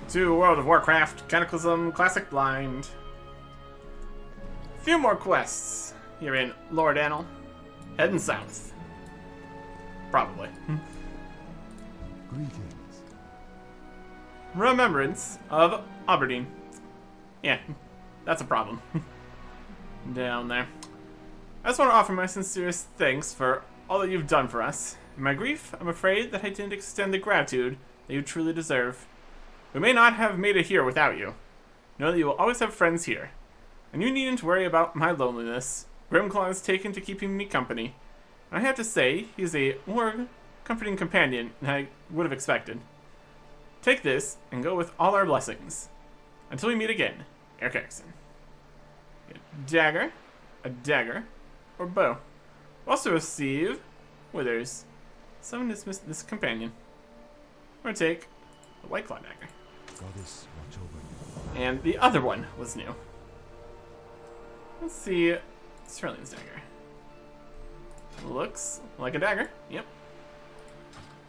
to World of Warcraft, Cataclysm, Classic Blind. A few more quests here in Lord Anil. Heading south. Probably. Greetings. Remembrance of Aberdeen. Yeah, that's a problem. Down there. I just want to offer my sincerest thanks for all that you've done for us. In my grief, I'm afraid that I didn't extend the gratitude that you truly deserve. We may not have made it here without you. Know that you will always have friends here. And you needn't worry about my loneliness. Grimclaw has taken to keeping me company. And I have to say, he's a more comforting companion than I would have expected. Take this, and go with all our blessings. Until we meet again, Eric Erickson. A dagger, or bow. Also receive withers. Summon this companion. Or take the White Claw dagger. Goddess, watch over you. And the other one was new. Let's see Sterling's dagger. Looks like a dagger. Yep.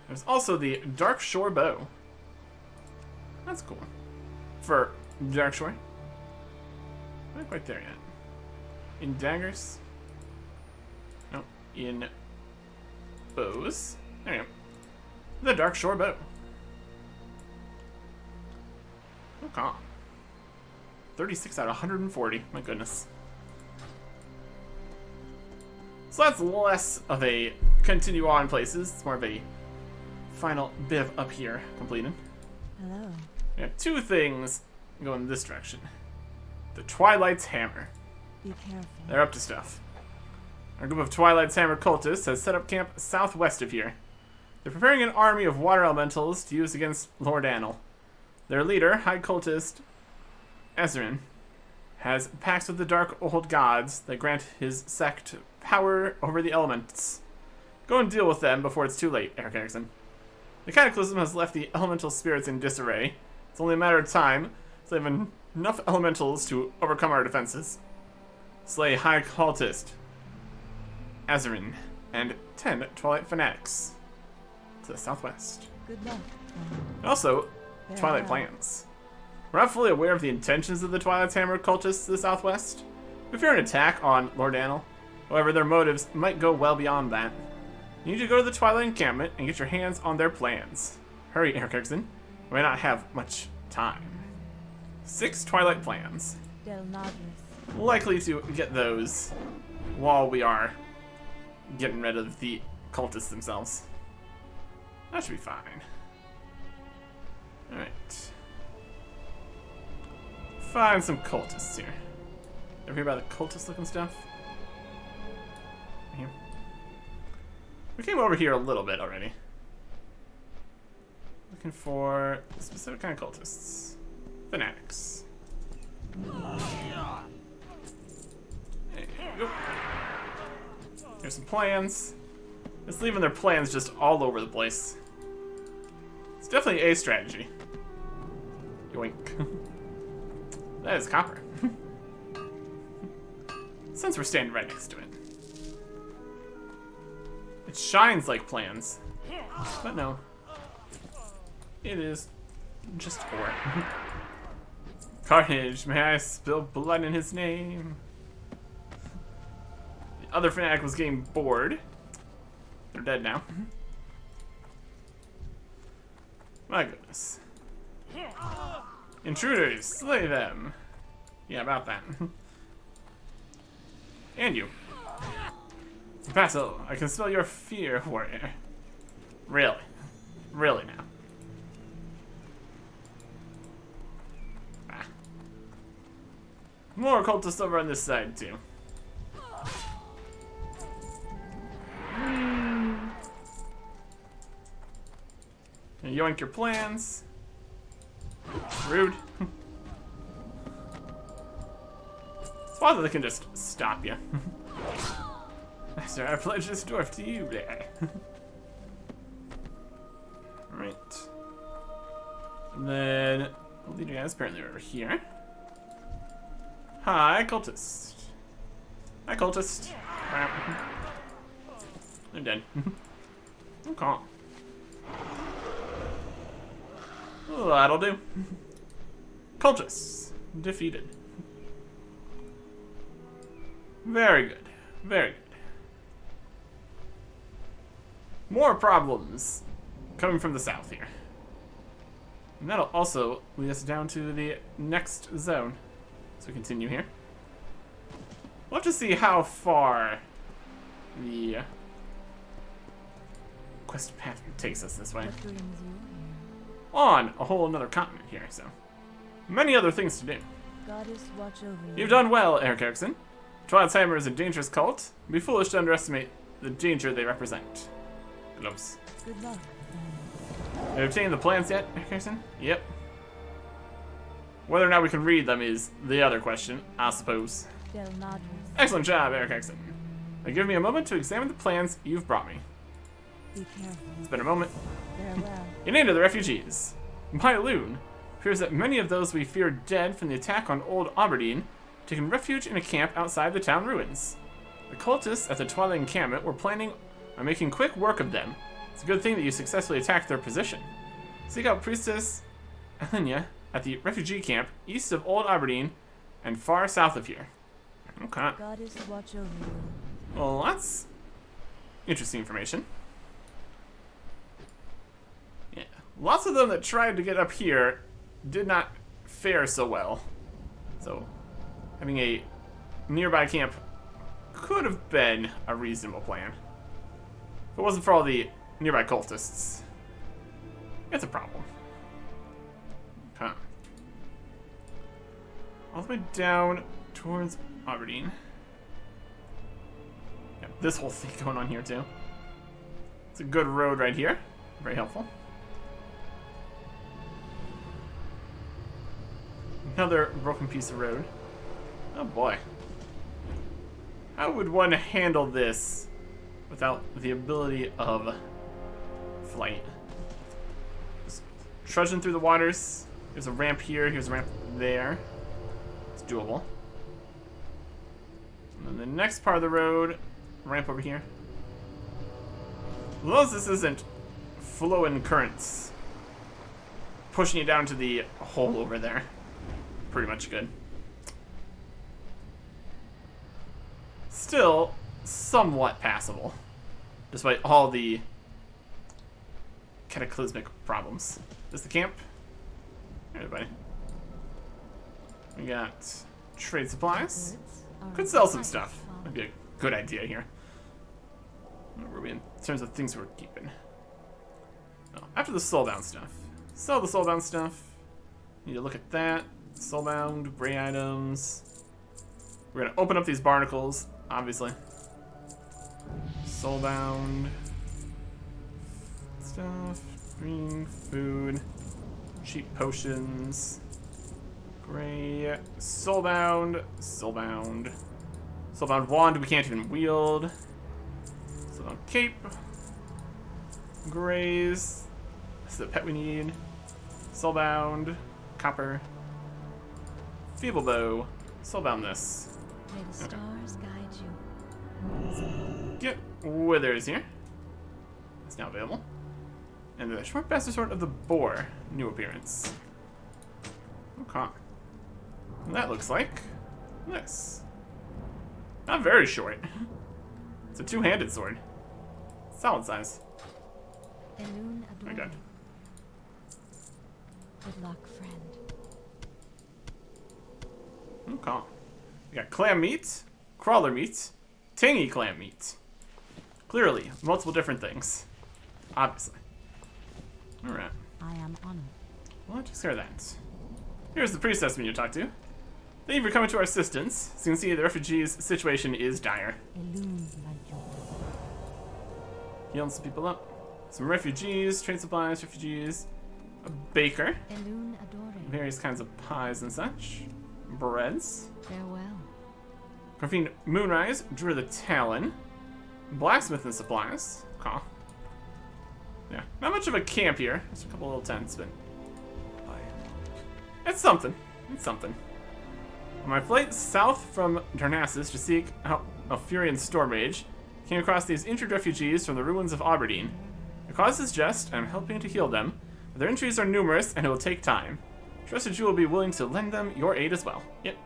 There's also the Darkshore bow. That's cool. For Darkshore. Not quite there yet. In daggers. No, in bows. There you go. The Darkshore bow. Okay. 36 out of 140. My goodness. So that's less of a continue on places. It's more of a final bit of up here completed. Hello. We have two things going this direction. The Twilight's Hammer. Be careful. They're up to stuff. Our group of Twilight's Hammer cultists has set up camp southwest of here. They're preparing an army of water elementals to use against Lord Anil. Their leader, High Cultist Ezrin, has pacts with the dark old gods that grant his sect power over the elements. Go and deal with them before it's too late, Eric Erickson. The Cataclysm has left the elemental spirits in disarray. It's only a matter of time, so they have enough elementals to overcome our defenses. Slay High Cultist Ezrin and 10 Twilight Fanatics to the southwest. Good luck. And also, Twilight Farewell. plans. We're not fully aware of the intentions of the Twilight's Hammer cultists to the southwest. We fear an attack on Lord Anil. However, their motives might go well beyond that. You need to go to the Twilight encampment and get your hands on their plans. Hurry, Eric Erickson. We may not have much time. 6 Twilight plans. Del Nadris. Likely to get those while we are getting rid of the cultists themselves. That should be fine. Alright. Find some cultists here. Ever hear about the cultist looking stuff? Here. We came over here a little bit already. Looking for a specific kind of cultists. Fanatics. There you go. Here's some plans. Just leaving their plans just all over the place. It's definitely a strategy. Yoink. That is copper. Since we're standing right next to it. It shines like plans. But no. It is just ore. Carnage, may I spill blood in his name? The other fanatic was getting bored. They're dead now. My goodness. Intruders, slay them. Yeah, about that. And you. Vassal, I can smell your fear, warrior. Really? Really now? Ah. More cultists over on this side, too. You yoink your plans. Rude. It's father that can just stop you. Sir, I pledge this dwarf to you, there. Right. And then the leader guys apparently over here. Hi, cultist. Hi, cultist. They're dead. Okay. That'll do. Cultists defeated. Very good. Very good. More problems coming from the south here. And that'll also lead us down to the next zone. So we continue here. We'll have to see how far the quest path takes us this way. What brings you here? On a whole another continent here, so many other things to do. Goddess, watch over you. You've done well, Eric Erickson. Twilight's Hammer is a dangerous cult. It'd be foolish to underestimate the danger they represent. Globes. Good luck. Have you obtained the plans yet, Eric Erickson? Yep. Whether or not we can read them is the other question, I suppose. Del Madras. Excellent job, Eric Erickson. Now give me a moment to examine the plans you've brought me. Be careful. It's been a moment. Farewell. In aid of the refugees. My loon appears that many of those we feared dead from the attack on Old Aberdeen taken refuge in a camp outside the town ruins. The cultists at the Twilight encampment were planning on making quick work of them. It's a good thing that you successfully attacked their position. Seek out Priestess Elenia at the refugee camp east of Old Aberdeen and far south of here. Okay. Goddess, watch over you. Well, that's interesting information. Yeah. Lots of them that tried to get up here did not fare so well. So, having a nearby camp could have been a reasonable plan. If it wasn't for all the nearby cultists. It's a problem. Okay. All the way down towards Aberdeen. Yeah, this whole thing going on here too. It's a good road right here. Very helpful. Another broken piece of road. Oh boy. How would one handle this without the ability of flight? Just trudging through the waters. Here's a ramp here, here's a ramp there. It's doable. And then the next part of the road, ramp over here. As long as this isn't flowing currents pushing you down to the hole over there. Pretty much good. Still somewhat passable, despite all the cataclysmic problems. This is the camp. Hey, everybody. We got trade supplies. Could sell some stuff. That'd be a good idea here. Where are we in terms of things we're keeping? Oh, after the soulbound stuff. Sell the soulbound stuff. Need to look at that. Soulbound, gray items. We're gonna open up these barnacles, obviously. Soulbound stuff, green food, cheap potions, gray, soulbound, soulbound, soulbound wand we can't even wield, soulbound cape, grays, that's the pet we need, soulbound, copper, feeble bow, soulbound this. May the stars guide you. Get withers here. It's now available. And the short bastard sword of the boar, new appearance. Okay. And that looks like this. Not very short. It's a two-handed sword. Solid size. Elune Oh my adore. god. Good luck, friend. Okay. We got clam meat, crawler meat, tangy clam meat. Clearly, multiple different things. Obviously. Alright. I am honored. Well, I'll take care of that. Here's the priestess we need to talk to. Thank you for coming to our assistance. As you can see, the refugees' situation is dire. Elune Lajo. Healing some people up. Some refugees, trade supplies, refugees. A baker. Elune adore. Various kinds of pies and such. Breads. Farewell. Profane Moonrise, Druid of the Talon. Blacksmith and supplies. Okay. Yeah, not much of a camp here. Just a couple little tents, but it's something. It's something. On my flight south from Darnassus to seek out a Furian Storm Mage, came across these injured refugees from the ruins of Aberdeen. The cause is just, and I'm helping to heal them. But their injuries are numerous, and it will take time. Trusted you will be willing to lend them your aid as well. Yep.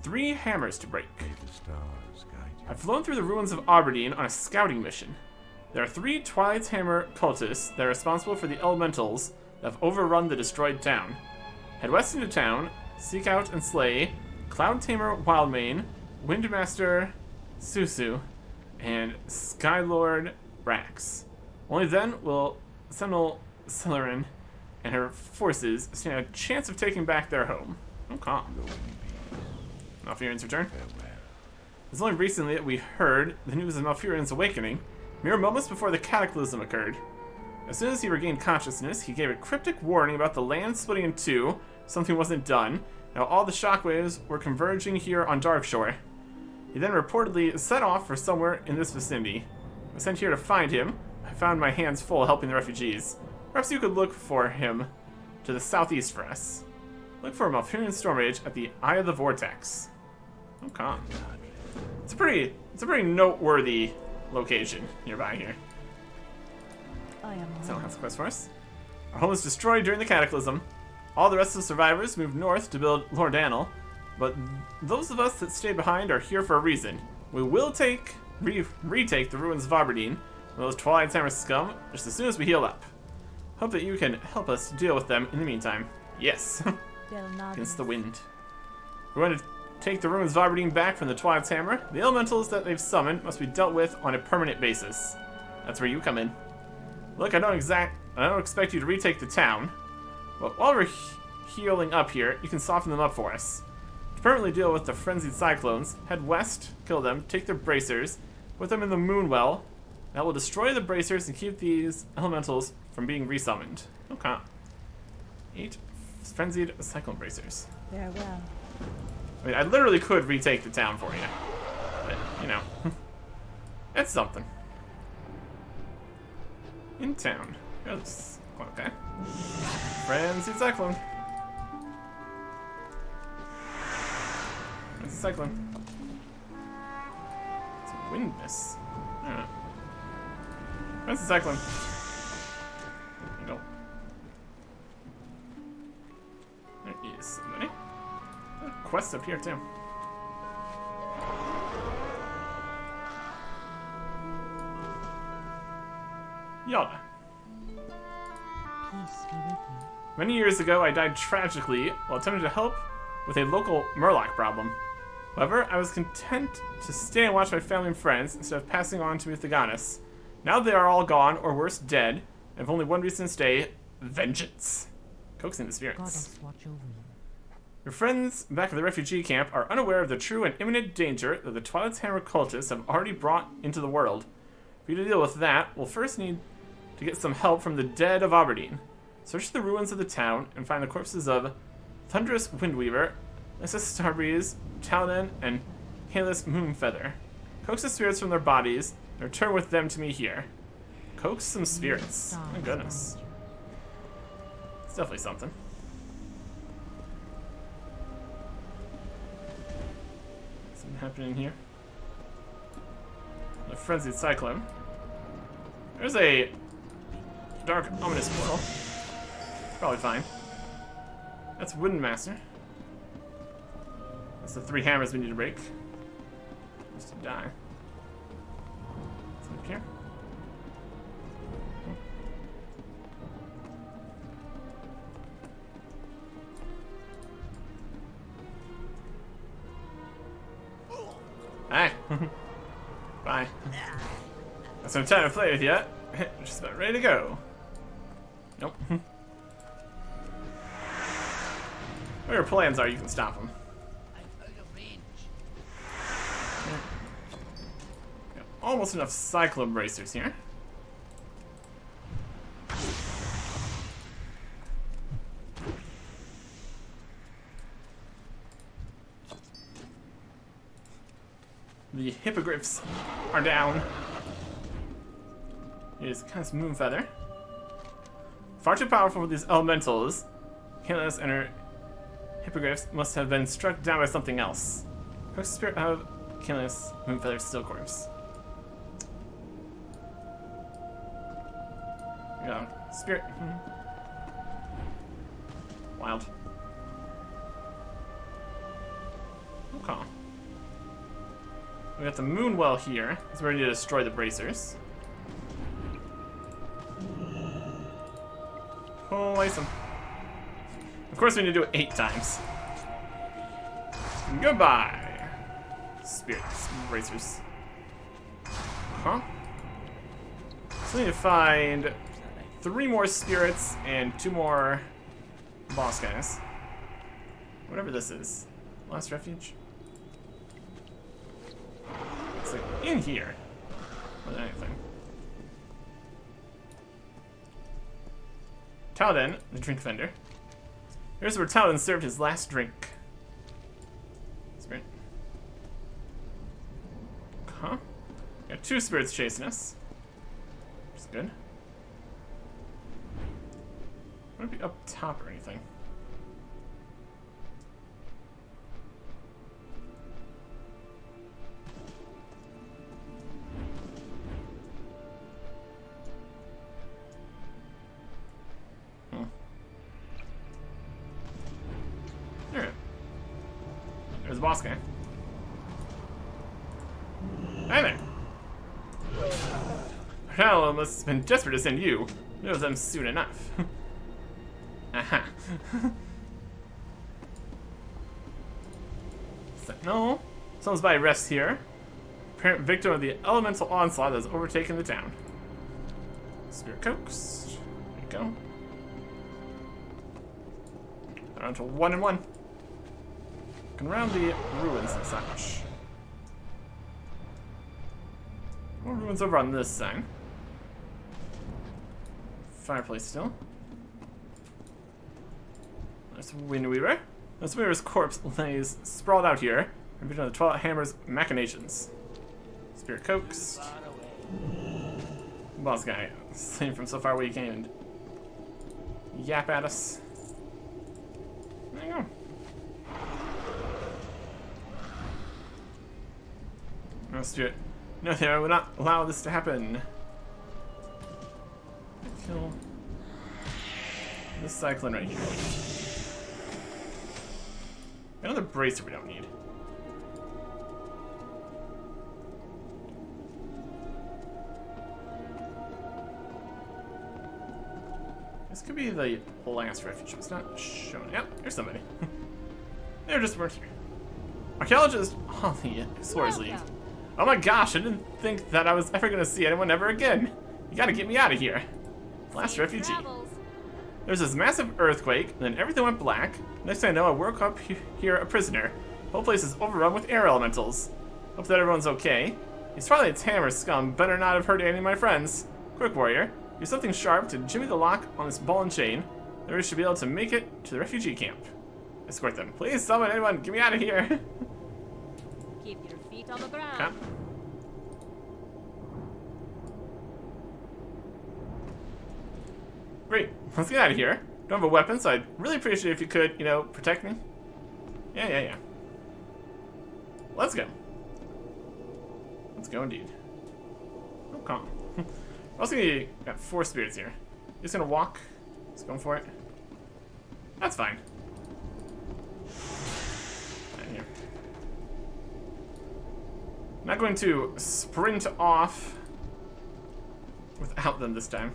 3 hammers to break. May the stars guide you. I've flown through the ruins of Aberdeen on a scouting mission. There are 3 Twilight's Hammer cultists that are responsible for the elementals that have overrun the destroyed town. Head west into town, seek out and slay Cloud Tamer Wildmane, Windmaster Susu, and Skylord Brax. Only then will Sentinel Celerin and her forces stand a chance of taking back their home. Okay. Malfurion's return. Farewell. It's only recently that we heard the news of Malfurion's awakening, mere moments before the Cataclysm occurred. As soon as he regained consciousness, he gave a cryptic warning about the land splitting in two, something wasn't done, and all the shockwaves were converging here on Darkshore. He then reportedly set off for somewhere in this vicinity. I was sent here to find him. I found my hands full helping the refugees. Perhaps you could look for him to the southeast for us. Look for Malfurion Stormrage at the Eye of the Vortex. Okay. It's a pretty noteworthy location nearby here. I am Someone has a quest for us. Our home was destroyed during the Cataclysm. All the rest of the survivors moved north to build Lordanel, but those of us that stayed behind are here for a reason. We will retake the ruins of Aberdeen and those Twilight's Hammer scum just as soon as we heal up. Hope that you can help us deal with them in the meantime. Yes. Against the wind. We're going to take the ruins of Aberdeen back from the Twilight's Hammer. The elementals that they've summoned must be dealt with on a permanent basis. That's where you come in. Look, I don't expect you to retake the town, but while we're healing up here, you can soften them up for us. To permanently deal with the frenzied cyclones, head west, kill them, take their bracers, put them in the Moonwell. That will destroy the bracers and keep these elementals from being resummoned. Okay. 8 frenzied cyclone bracers. Farewell. I mean, I literally could retake the town for you, but you know, it's something. In town. Yes. Okay. Frenzied cyclone. It's a cyclone. It's a wind miss. Alright. Where's the cyclone? There you go. There is somebody. A quest up here too. Yada. Peace be with you. Many years ago, I died tragically while attempting to help with a local Murloc problem. However, I was content to stay and watch my family and friends instead of passing on to meet the goddess. Now they are all gone, or worse, dead. I have only one reason to stay: vengeance. Coaxing the spirits. Goddess watch over you. Your friends back at the refugee camp are unaware of the true and imminent danger that the Twilight's Hammer cultists have already brought into the world. For you to deal with that, we'll first need to get some help from the dead of Aberdeen. Search the ruins of the town and find the corpses of Thunderous Windweaver, Lyssa Starbreeze, Talon, and Halis Moonfeather. Coax the spirits from their bodies and return with them to me here. Coax some spirits. My goodness. It's definitely something. Something happening here. A frenzied cyclone. There's a dark, ominous portal. Probably fine. That's Windmaster. That's the 3 hammers we need to break. Just to die. What's up here? Hi. Bye. That's no time to play with yet. Just about ready to go. Nope. Whatever your plans are, you can stop them. Got almost enough cyclone bracers here. The hippogriffs are down. Here's Cass Moonfeather. Far too powerful for these elementals. Kalis and her hippogriffs must have been struck down by something else. Coax the spirit out of Kalis Moonfeather's still corpse. Here we go. Spirit. Wild. Okay. We got the moon well here. It's ready to destroy the bracers. Oh, awesome. Of course, we need to do it 8 times. Goodbye. Spirits, bracers. Huh? So we need to find 3 more spirits and 2 more boss guys. Whatever this is. Last refuge? It's like in here. More than anything. Taldan, the drink vendor. Here's where Taldan served his last drink. Spirit. Huh? Got 2 spirits chasing us. Which is good. Would it be up top or anything? There's the boss guy. Hi there. Hell, must have been desperate to send you. Know them soon enough. Aha. Sentinel. Someone's by rest here. Apparent victim of the elemental onslaught that has overtaken the town. Spirit coax. There you go. They're on to 1 and 1. Looking around the ruins and such. More ruins over on this side. Fireplace still. There's Windweaver. This Weaver's corpse lays sprawled out here. Repeating the 12 Hammer's machinations. Spirit coaxed. Boss guy. Seen from so far away he came and yap at us. There you go. No, Spirit. No, I will not allow this to happen. Kill this cyclone right here. Another bracer we don't need. This could be the last refuge. It's not shown. Yep, here's somebody. They just weren't here. Archaeologist Holly Explorers League. Oh my gosh, I didn't think that I was ever gonna see anyone ever again. You gotta get me out of here. Last refugee. There's this massive earthquake, then everything went black. Next thing I know, I woke up here a prisoner. The whole place is overrun with air elementals. Hope that everyone's okay. He's probably a Tammer scum, better not have hurt any of my friends. Quick, warrior. Use something sharp to jimmy the lock on this ball and chain. Then we should be able to make it to the refugee camp. Escort them. Please, someone, anyone, get me out of here. Keep your feet on the ground. Okay. Great, let's get out of here. Don't have a weapon, so I'd really appreciate it if you could, you know, protect me. Yeah. Let's go. Let's go indeed. Oh, calm. We're also gonna got 4 spirits here. Just gonna walk. Just going for it. That's fine. Right here. I'm not going to sprint off without them this time.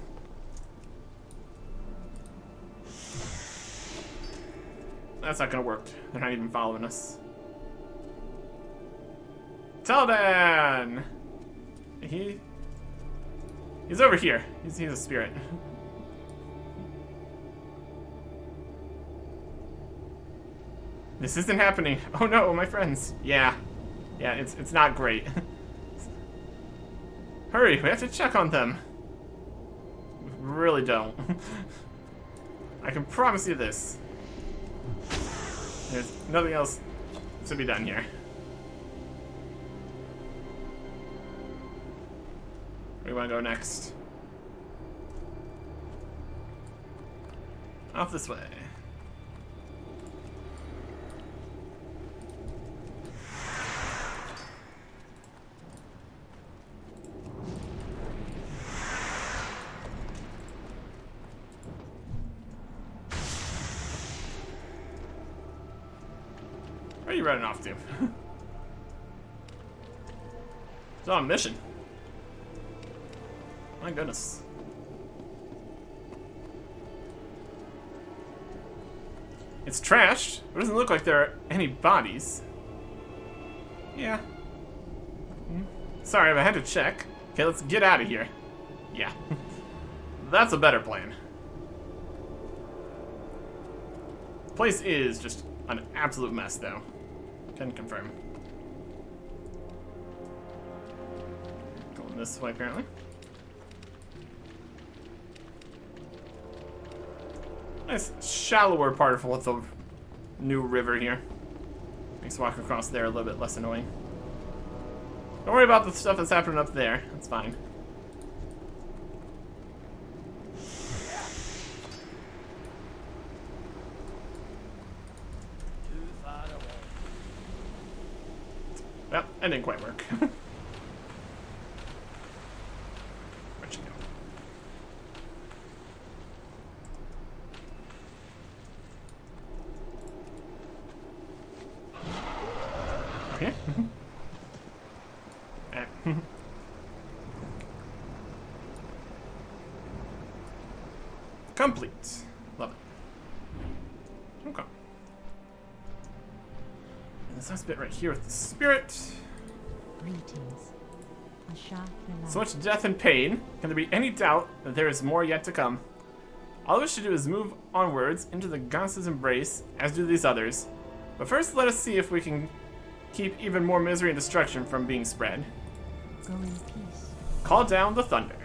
That's not gonna work. They're not even following us. Taldan! He's over here. He's a spirit. This isn't happening. Oh no, my friends. Yeah, it's not great. Hurry, we have to check on them. We really don't. I can promise you this. There's nothing else to be done here. Where do you want to go next? Off this way. you running off to? It's on a mission. My goodness. It's trashed. It doesn't look like there are any bodies. Yeah. Sorry, I had to check. Okay, let's get out of here. Yeah. That's a better plan. The place is just an absolute mess, though. Can confirm. Going this way, apparently. Nice shallower part of the new river here. Makes walking across there a little bit less annoying. Don't worry about the stuff that's happening up there. That's fine. Well, that didn't quite work. Where'd you go? Okay. Complete. Love it. Okay. And this last bit right here with the spirit. Greetings. So much death and pain. Can there be any doubt that there is more yet to come? All we should do is move onwards into the goddess's embrace, as do these others. But first, let us see if we can keep even more misery and destruction from being spread. Go in peace. Call down the thunder.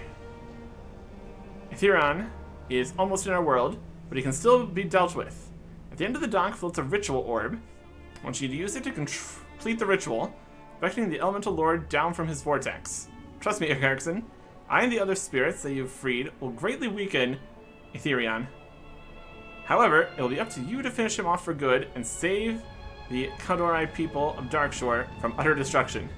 Etheron is almost in our world, but he can still be dealt with. At the end of the dock floats a ritual orb. I want you to use it to complete the ritual, beckoning the elemental lord down from his vortex. Trust me, Erickson, I and the other spirits that you've freed will greatly weaken Ethereon. However, it will be up to you to finish him off for good and save the Galore people of Darkshore from utter destruction.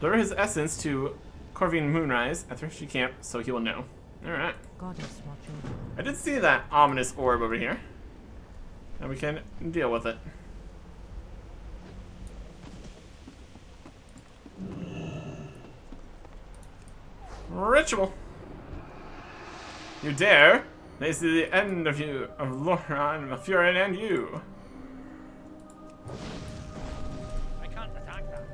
Deliver his essence to Corvine Moonrise at the refugee camp so he will know. Alright. Goddess watch over. I did see that ominous orb over here. And we can deal with it. Ritual. You dare? They see the end of you, of Loran, Furin, and you. I can't attack that.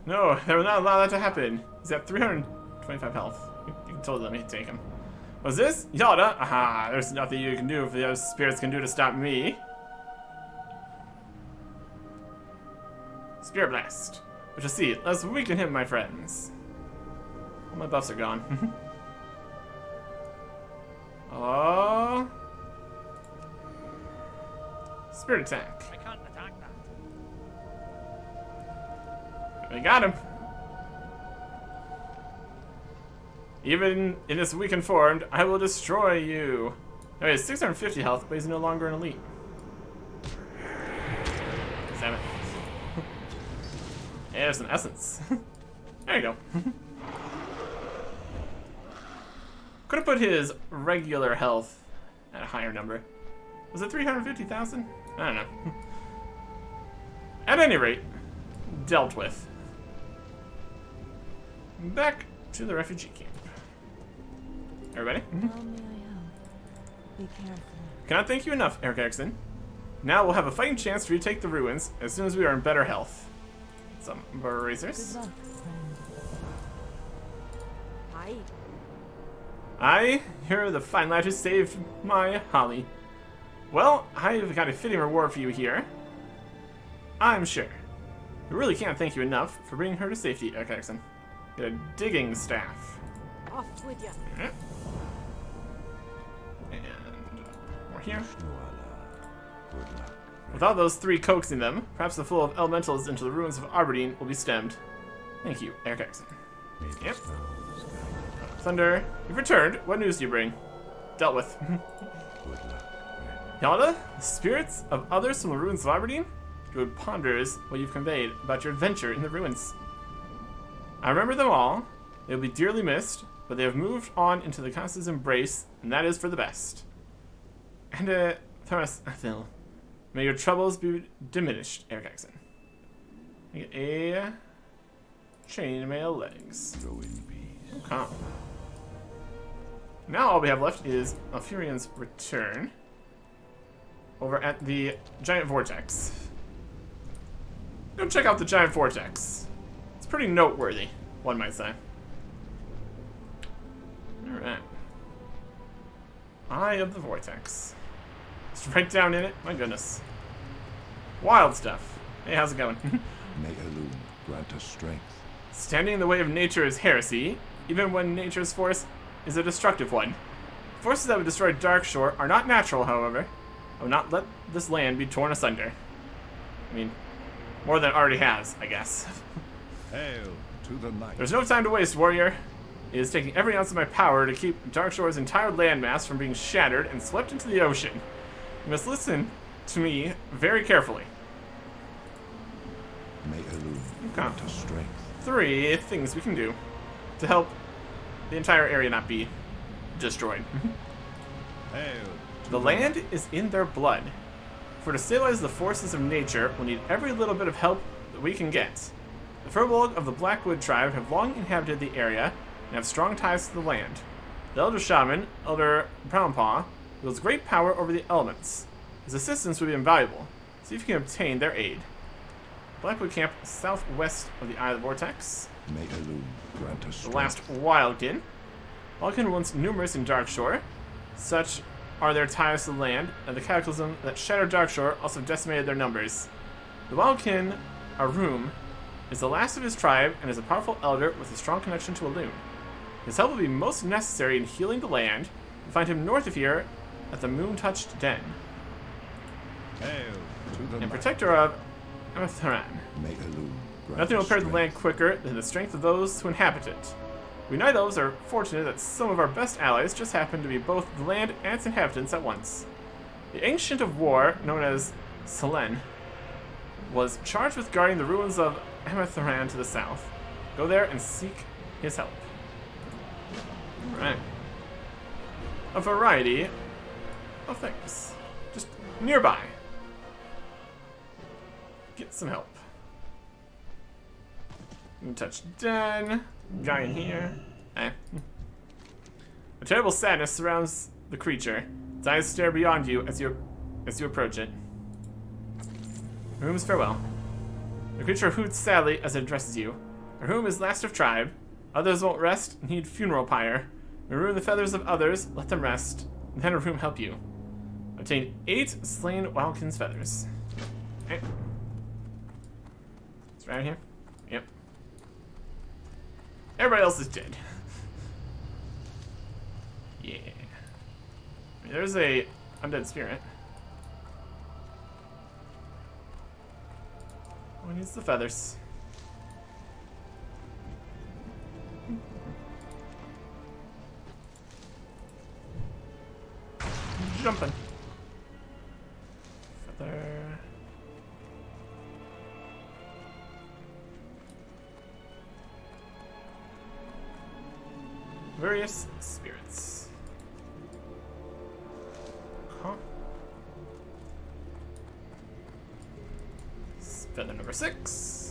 No, they will not allow that to happen. He's at 325 health. You can totally let me take him. What's this? Yada? Aha, there's nothing you can do if the other spirits can do to stop me. Spirit Blast. But you see, let's weaken him, my friends. All my buffs are gone. Oh. Spirit attack. I can't attack that. We got him. Even in this weakened form, I will destroy you. Oh, he has 650 health, but he's no longer an elite. Damn it. Hey, there's an essence. There you go. Could have put his regular health at a higher number. Was it 350,000? I don't know. At any rate, dealt with. Back to the refugee camp. Everybody? How may I help? Be careful. Cannot thank you enough, Eric Erickson. Now we'll have a fighting chance to retake the ruins as soon as we are in better health. Some razors. Good luck, friend. Aye. I, you're the fine lad who saved my Holly. Well, I've got a fitting reward for you here. I'm sure. We really can't thank you enough for bringing her to safety, Eric Erickson. Get a digging staff. Off with ya. Alright. And more here. Good luck. Without those three coaxing them, perhaps the flow of elementals into the ruins of Aberdeen will be stemmed. Thank you, Eric Erickson. May the Yep. stars guide you. Thunder, you've returned. What news do you bring? Dealt with. Good luck, friend. Yalda, the spirits of others from the ruins of Aberdeen? Druid ponders what you've conveyed about your adventure in the ruins. I remember them all. They will be dearly missed, but they have moved on into the goddess's embrace, and that is for the best. And, Thomas Athil, May your troubles be diminished, Eric Exon. You get a chainmail legs. Go in peace. Okay. Now all we have left is Alfurian's return over at the Giant Vortex. Go check out the Giant Vortex. It's pretty noteworthy, one might say. Alright. Eye of the Vortex. Just right down in it. My goodness. Wild stuff. Hey, how's it going? May Elune grant us strength. Standing in the way of nature is heresy, even when nature's force is a destructive one. Forces that would destroy Darkshore are not natural, however. I will not let this land be torn asunder. I mean, more than it already has, I guess. Hail to the night. There's no time to waste, warrior. It is taking every ounce of my power to keep Darkshore's entire landmass from being shattered and swept into the ocean. You must listen to me very carefully. May Elune grant us strength. 3 things we can do to help the entire area not be destroyed. Hail to The land is in their blood. For to stabilize the forces of nature, we'll need every little bit of help that we can get. The Furbolg of the Blackwood tribe have long inhabited the area and have strong ties to the land. The Elder Shaman, Elder Brownpaw, wields great power over the elements. His assistance would be invaluable. See if you can obtain their aid. Blackwood camp southwest of the Eye of the Vortex. May Elune grant us The strength. last Wildkin. Wildkin were once numerous in Darkshore. Such are their ties to the land, and the Cataclysm that shattered Darkshore also decimated their numbers. The Wildkin, Arum, is the last of his tribe and is a powerful elder with a strong connection to Elune. His help will be most necessary in healing the land. You'll find him north of here at the Moon-Touched Den. Hail to the And night. protector of Anachronist. May Elune grant Nothing will us repair the strength. land quicker than the strength of those who inhabit it. We Night Elves are fortunate that some of our best allies just happen to be both the land and its inhabitants at once. The Ancient of War, known as Selene, was charged with guarding the ruins of Amatharan to the south. Go there and seek his help. Alright. A variety of things. Just nearby. Get some help. Touch den. Guy in here. Eh. A terrible sadness surrounds the creature. Its eyes stare beyond you as you approach it. Room's farewell. The creature hoots sadly as it addresses you. Room is last of tribe. Others won't rest, need funeral pyre. Maroon the feathers of others, let them rest. And then Room help you. Obtain 8 slain Wildkin's feathers. Okay. It's right here. Yep. Everybody else is dead. Yeah. There's a undead spirit. Who needs the feathers? Jumping. Feather. Various spirits. Huh. Feather number 6.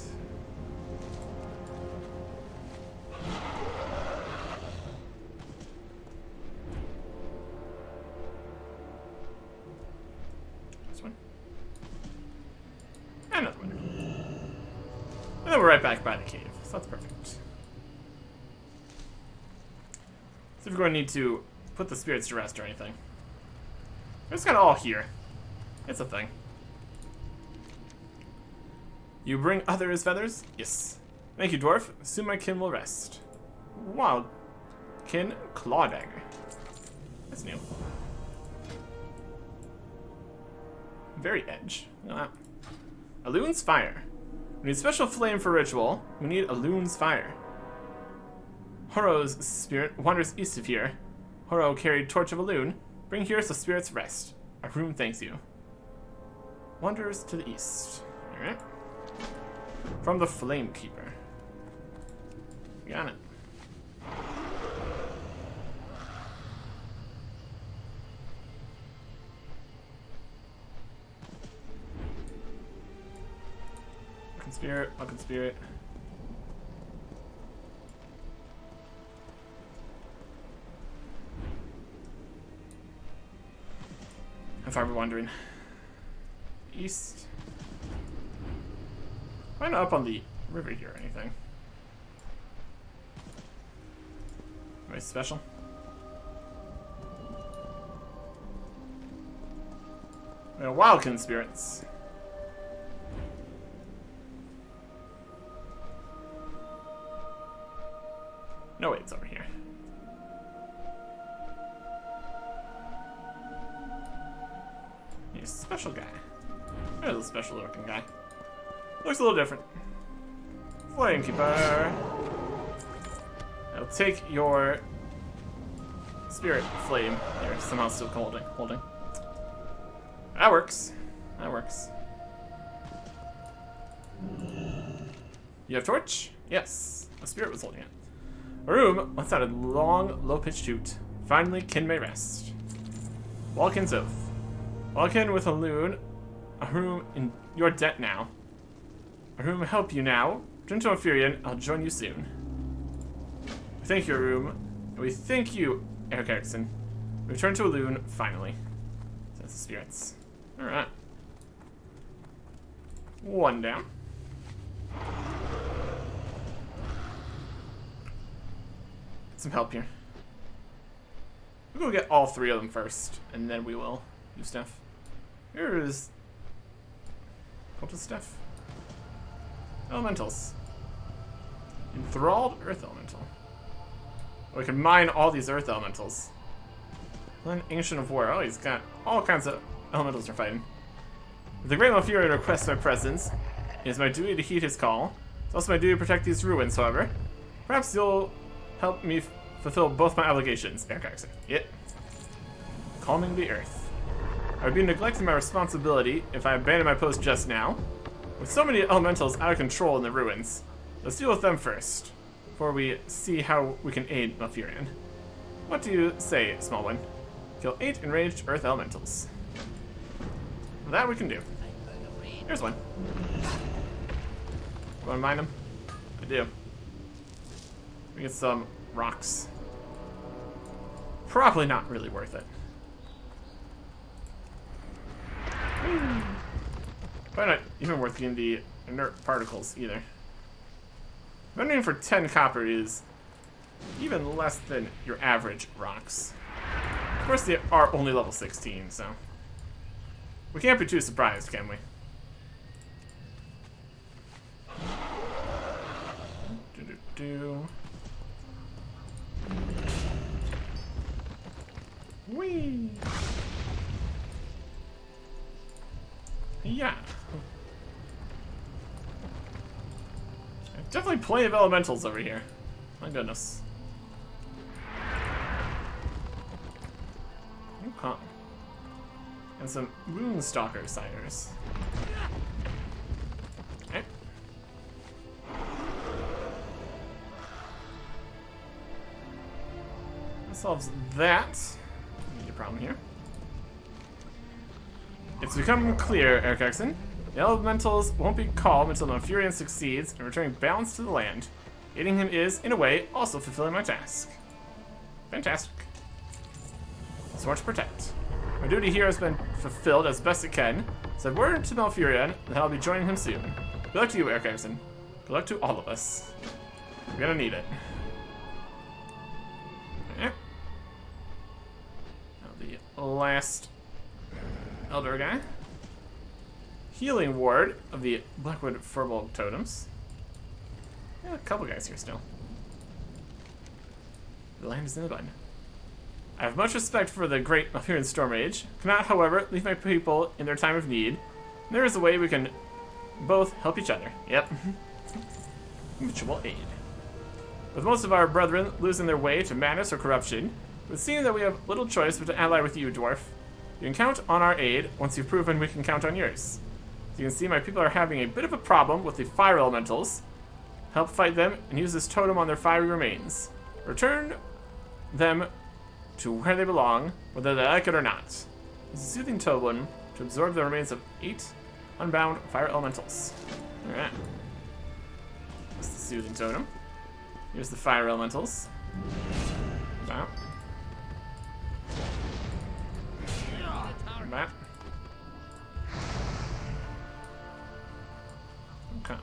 This one. And another one. And then we're right back by the cave, so that's perfect. So if we're going to need to put the spirits to rest or anything. They're just kind of all here. It's a thing. You bring others' feathers? Yes. Thank you, dwarf. Soon my kin will rest. Wild kin claw dagger. That's new. Very edge. Look at that. Elune's fire. We need special flame for ritual. We need Elune's fire. Horo's spirit wanders east of here. Horo carried torch of Elune. Bring here so spirits rest. Our room thanks you. Wanders to the east. Alright. From the Flame Keeper. Got it. Spirit, Welcome Spirit. How far are we wandering? East. Why not up on the river here or anything? Am I special? Wildkin spirits. No, wait, it's over here. He's a special guy. There's a special looking guy. Looks a little different. Flamekeeper. I'll take your spirit flame. Here, somehow still holding. That works. That works. You have torch? Yes. A spirit was holding it. A room lets out a long, low-pitched hoot. Finally, kin may rest. Walkin's oath. Walkin with a loon. A room in your debt now. A room will help you now. Return to Ophirian. I'll join you soon. We thank you, room. And we thank you, Eric Erickson. Return to a loon, finally. Says the spirits. Alright. One down. Some help here. We'll go get all three of them first, and then we will do stuff. Here is cultist stuff. Elementals. Enthralled Earth Elemental. We can mine all these Earth Elementals. Then Ancient of War. Oh, he's got all kinds of elementals we're fighting. If the Great Malfurion requests my presence, it is my duty to heed his call. It's also my duty to protect these ruins, however. Perhaps you'll help me fulfill both my obligations. Eric Erickson. Yep. Calming the Earth. I would be neglecting my responsibility if I abandoned my post just now. With so many elementals out of control in the ruins, let's deal with them first, before we see how we can aid Malfurion. What do you say, small one? Kill 8 enraged Earth Elementals. That we can do. Here's one. Want to mine them? I do. We get some rocks. Probably not really worth it. Probably not even worth getting the inert particles either. Vending for 10 copper is even less than your average rocks. Of course, they are only level 16, so we can't be too surprised, can we? Whee! Yeah. Definitely plenty of elementals over here. My goodness. Okay. And some Moonstalker Siders. Okay. That solves that. Need a problem here. It's become clear, Eric Erickson. The elementals won't be calm until Malfurion succeeds in returning balance to the land. Aiding him is, in a way, also fulfilling my task. Fantastic. So much to protect. My duty here has been fulfilled as best it can. Send word to Malfurion that I'll be joining him soon. Good luck to you, Eric Erickson. Good luck to all of us. We're gonna need it. Okay. Now the last Elder guy. Healing ward of the Blackwood Furbolg totems. Yeah, a couple guys here still. The land is in the bud. I have much respect for the great Malfurion Stormage. Cannot, however, leave my people in their time of need. There is a way we can both help each other. Yep. Mutual aid. With most of our brethren losing their way to madness or corruption, it would seem that we have little choice but to ally with you, dwarf. You can count on our aid once you've proven we can count on yours. As you can see, my people are having a bit of a problem with the fire elementals. Help fight them and use this totem on their fiery remains. Return them to where they belong, whether they like it or not. It's a soothing totem to absorb the remains of 8 unbound fire elementals. Alright. Soothing Totem. Here's the Fire Elementals. Wow. That. Okay.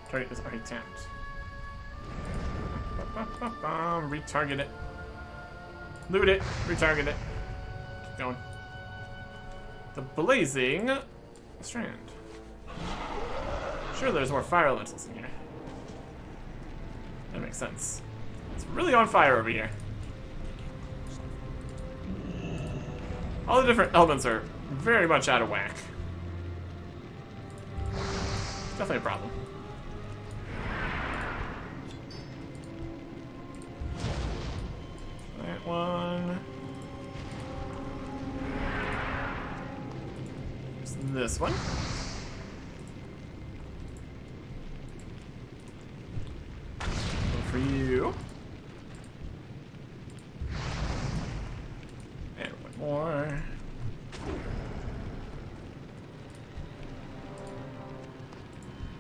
Target is already tapped. Retarget it. Loot it. Retarget it. Keep going. The Blazing Strand. Sure, there's more fire elementals in here. That makes sense. It's really on fire over here. All the different elements are very much out of whack. Definitely a problem. That one. There's this one. Go for you. And one more.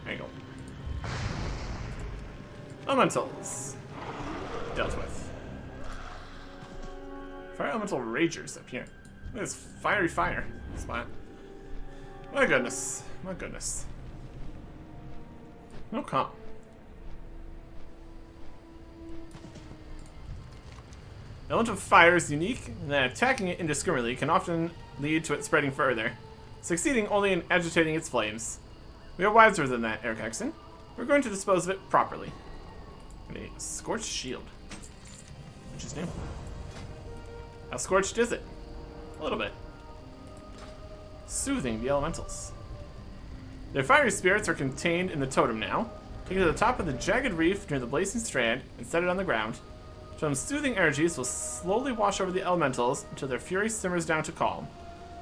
There you go. Elementals. Dealt with. Fire elemental ragers up here. Look at this fiery fire spot. My goodness. My goodness. No comp. The element of fire is unique, and that attacking it indiscriminately can often lead to it spreading further, succeeding only in agitating its flames. We are wiser than that, Eric Hexon. We're going to dispose of it properly. And a Scorched Shield. Which is new. How scorched is it? A little bit. Soothing the elementals. Their fiery spirits are contained in the totem now. Take it to the top of the jagged reef near the blazing strand and set it on the ground. Totem's soothing energies will slowly wash over the elementals until their fury simmers down to calm.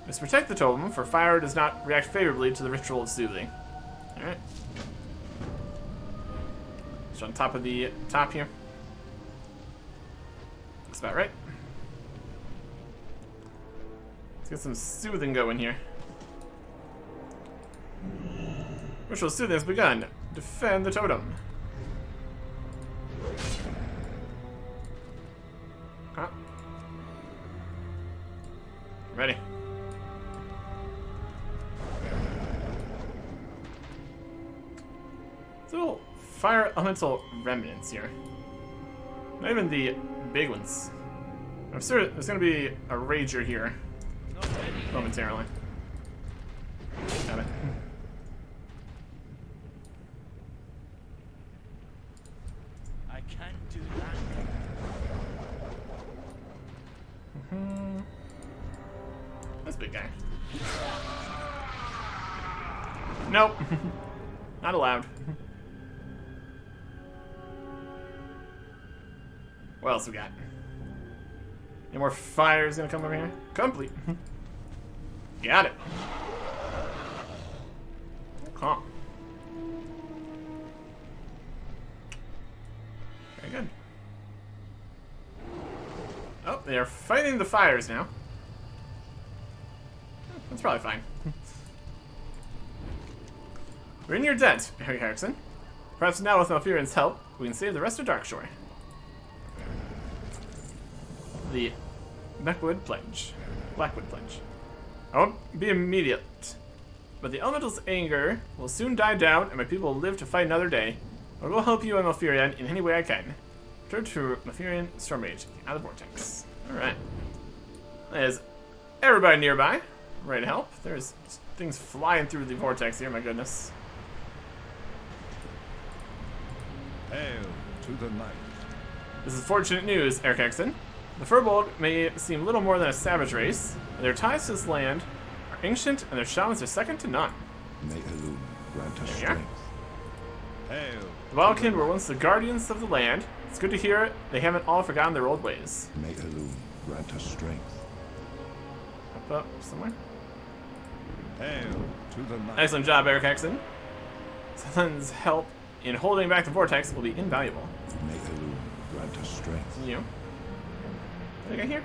We must protect the totem, for fire does not react favorably to the ritual of soothing. Alright. Just on top of the top here. Looks about right. Let's get some soothing going here. Ritual soothing has begun. Defend the totem. Huh? Ready. Little fire elemental remnants here. Not even the big ones. I'm sure there's gonna be a rager here momentarily. Got it. I can't do that. This big guy. Nope. Not allowed. What else we got? Any more fires gonna come over here? Complete. Got it. Huh. Very good. Oh, they are fighting the fires now. That's probably fine. We're in your debt, Harry Harrison. Perhaps now with Malfurion's help, we can save the rest of Darkshore. The Blackwood Pledge. I won't be immediate, but the elemental's anger will soon die down, and my people will live to fight another day. I will help you and Malfurion in any way I can. Turn to Malfurion Stormrage out of the vortex. Alright. There's everybody nearby. Ready to help. There's things flying through the vortex here, my goodness. Hail to the night. This is fortunate news, Eric Hexon. The Furbolg may seem little more than a savage race, and their ties to this land are ancient, and their shamans are second to none. May Elum grant us There you are. strength. Hail. The Wildkin were once the guardians of the land. It's good to hear they haven't all forgotten their old ways. May Elum grant us strength. Up somewhere. Hail to the night. Excellent job, Eric Hexon. Someone's help in holding back the vortex will be invaluable. May Elum grant us strength. You. What do I got here?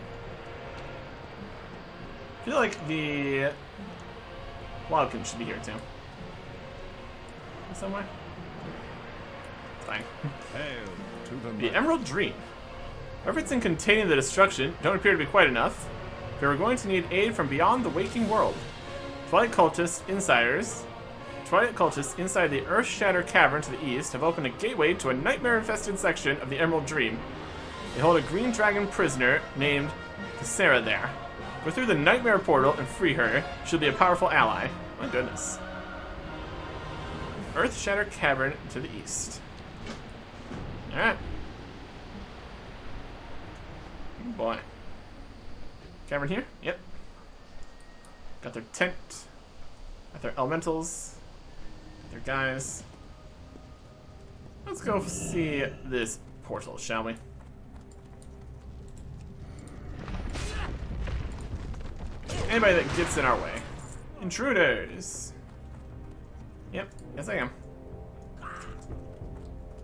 I feel like the Wildkin should be here too. somewhere? It's fine. Hail to the The night. Emerald Dream. Efforts in containing the destruction don't appear to be quite enough. They were going to need aid from beyond the waking world. Twilight cultists inside the Earth-Shatter Cavern to the east have opened a gateway to a nightmare-infested section of the Emerald Dream. They hold a green dragon prisoner named Sarah there. Go through the Nightmare Portal and free her. She'll be a powerful ally. My goodness. Earth-Shatter Cavern to the east. Alright. Oh boy. Cavern here? Yep. Got their tent. Got their elementals. Got their guys. Let's go see this portal, shall we? Anybody that gets in our way. Intruders. Yep, yes I am.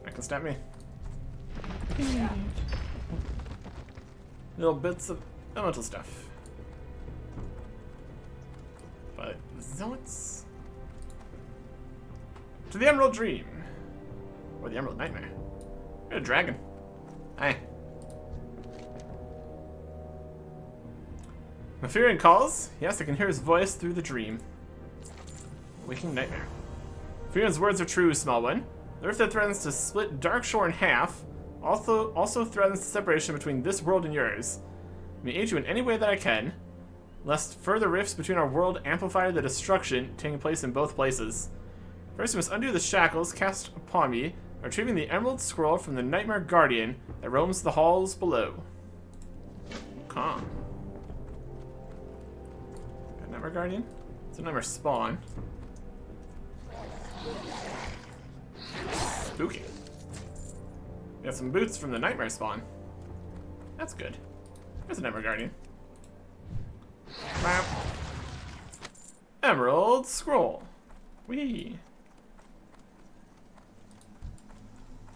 That can stop me. Little bits of elemental stuff. But zealots. To the Emerald Dream. Or the Emerald Nightmare. Got a dragon. Hi. Mephirin calls. Yes, I can hear his voice through the dream. Waking Nightmare. Mephirin's words are true, small one. The earth that threatens to split Darkshore in half also threatens the separation between this world and yours. I may aid you in any way that I can, lest further rifts between our world amplify the destruction taking place in both places. First, you must undo the shackles cast upon me by retrieving the Emerald Scroll from the Nightmare Guardian that roams the halls below. Calm. Got Nightmare Guardian? It's a Nightmare Spawn. Spooky. Got some boots from the Nightmare Spawn. That's good. There's a Nightmare Guardian. Bam. Emerald Scroll. Whee.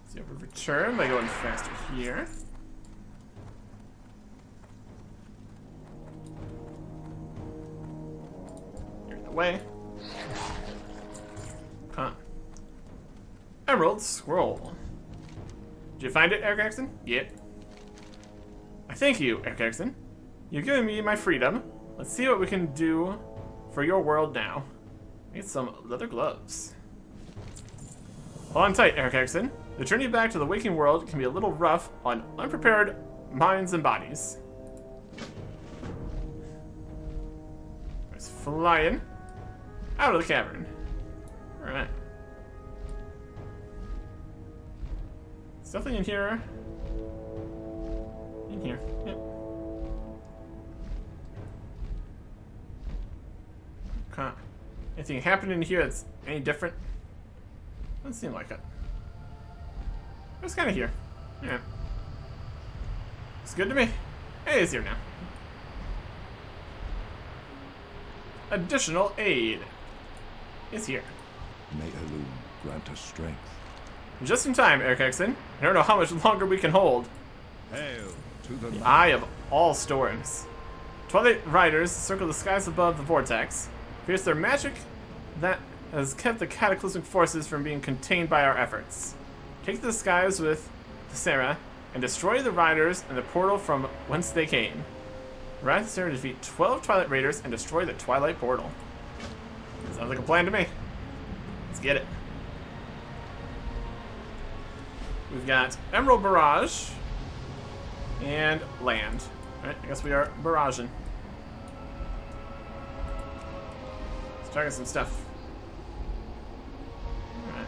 See if we return by going faster here. You're in the way. Huh. Emerald Scroll. Did you find it, Eric Erickson? Yep. I thank you, Eric Erickson. You've given me my freedom. Let's see what we can do for your world now. Need some leather gloves. Hold on tight, Eric Erickson. The journey back to the waking world can be a little rough on unprepared minds and bodies. There's flying out of the cavern. Alright. Something in here. In here. Yep. Huh. Anything happened in here that's any different? Doesn't seem like it. It's kind of here. Yeah. It's good to me. Hey, it's here now. Additional aid is here. May Elune grant us strength. Just in time, Eric Erickson. I don't know how much longer we can hold. Hail to the The night. eye of all storms. Twilight riders circle the skies above the vortex. Fierce their magic that has kept the cataclysmic forces from being contained by our efforts. Take the skies with Sarah and destroy the riders and the portal from whence they came. Ride Sarah to defeat 12 Twilight Raiders and destroy the Twilight Portal. Sounds like a plan to me. Let's get it. We've got Emerald Barrage and land. Alright, I guess we are barraging. Let's target some stuff. Alright.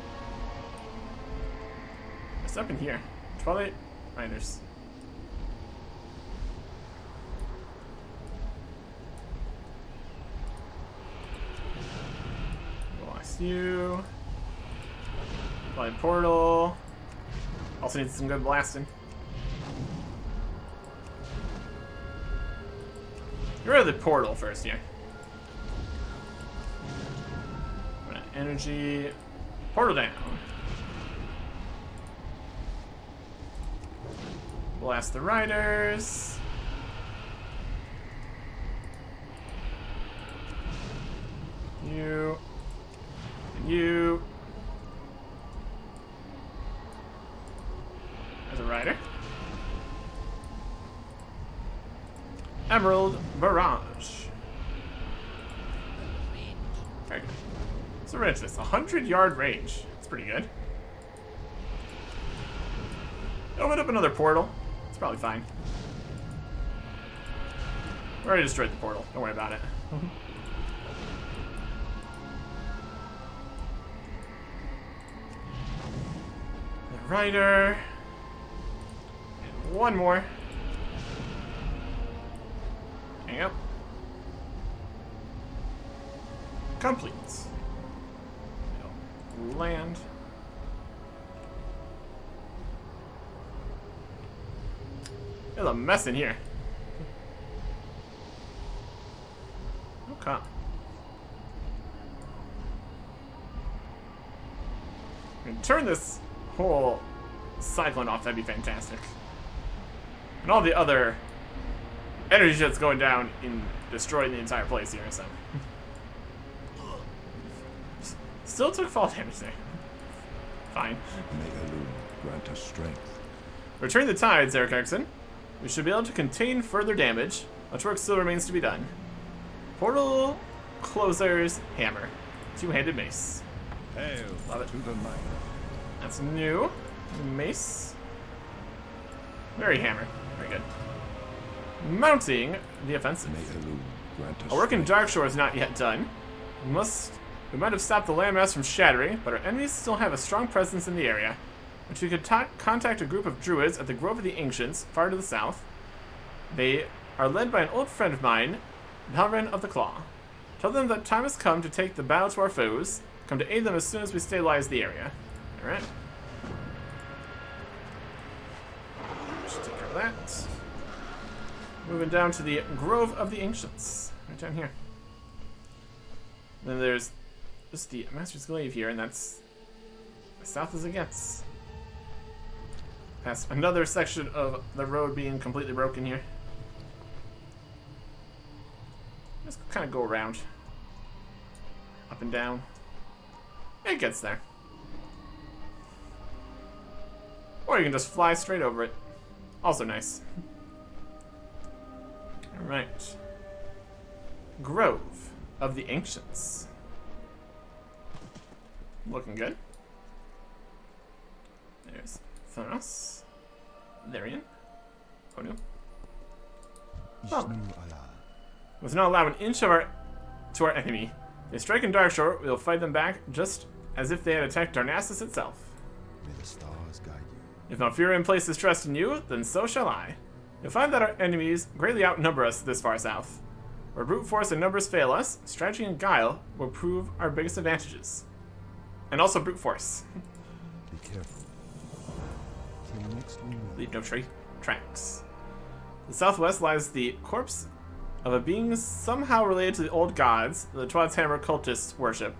What's up in here? Twilight Riders. Blast you. Twilight Portal. Also needs some good blasting. Get rid of the portal first here. Right, energy. Portal down. Blast the riders. You. And you. Emerald Barrage. Very good. So range this 100-yard range. That's pretty good. Open up another portal. It's probably fine. We already destroyed the portal. Don't worry about it. The Rider. And one more. Hang up. Complete. Land. There's a mess in here. Okay. And turn this whole cyclone off, that'd be fantastic. And all the other energy that's going down in destroying the entire place here, so. Still took fall damage there. Fine. May Elune grant us strength. Return the tides, Eric Erickson. We should be able to contain further damage. Much work still remains to be done. Portal Closer's Hammer. Two-handed mace. Hail Love it. to the night. That's new. Mace. Very hammer. Very good. Mounting the offensive. May Elune grant us Our work in strength. Darkshore is not yet done. We might have stopped the landmass from shattering, but our enemies still have a strong presence in the area. Which we could contact a group of druids at the Grove of the Ancients, far to the south. They are led by an old friend of mine, Valren of the Claw. Tell them that time has come to take the battle to our foes. Come to aid them as soon as we stabilize the area. Alright. Just take care of that. Moving down to the Grove of the Ancients. Right down here. Then there's just the Master's Glaive here, and that's as south as it gets. Past another section of the road being completely broken here. Just kind of go around. Up and down. It gets there. Or you can just fly straight over it. Also nice. Alright. Grove of the Ancients. Looking good. There's Thanos. Larian. Onu. Oh. Ishnu Allah. Must not allow an inch of to our enemy. If they strike in Darkshore, we will fight them back just as if they had attacked Darnassus itself. May the stars guide you. If Malfurion places trust in you, then so shall I. You'll find that our enemies greatly outnumber us this far south. Where brute force and numbers fail us, strategy and guile will prove our biggest advantages. And also brute force. Be careful. Till next we meet. Leave no tracks. To the southwest lies the corpse of a being somehow related to the old gods that the Twilight's Hammer cultists worship.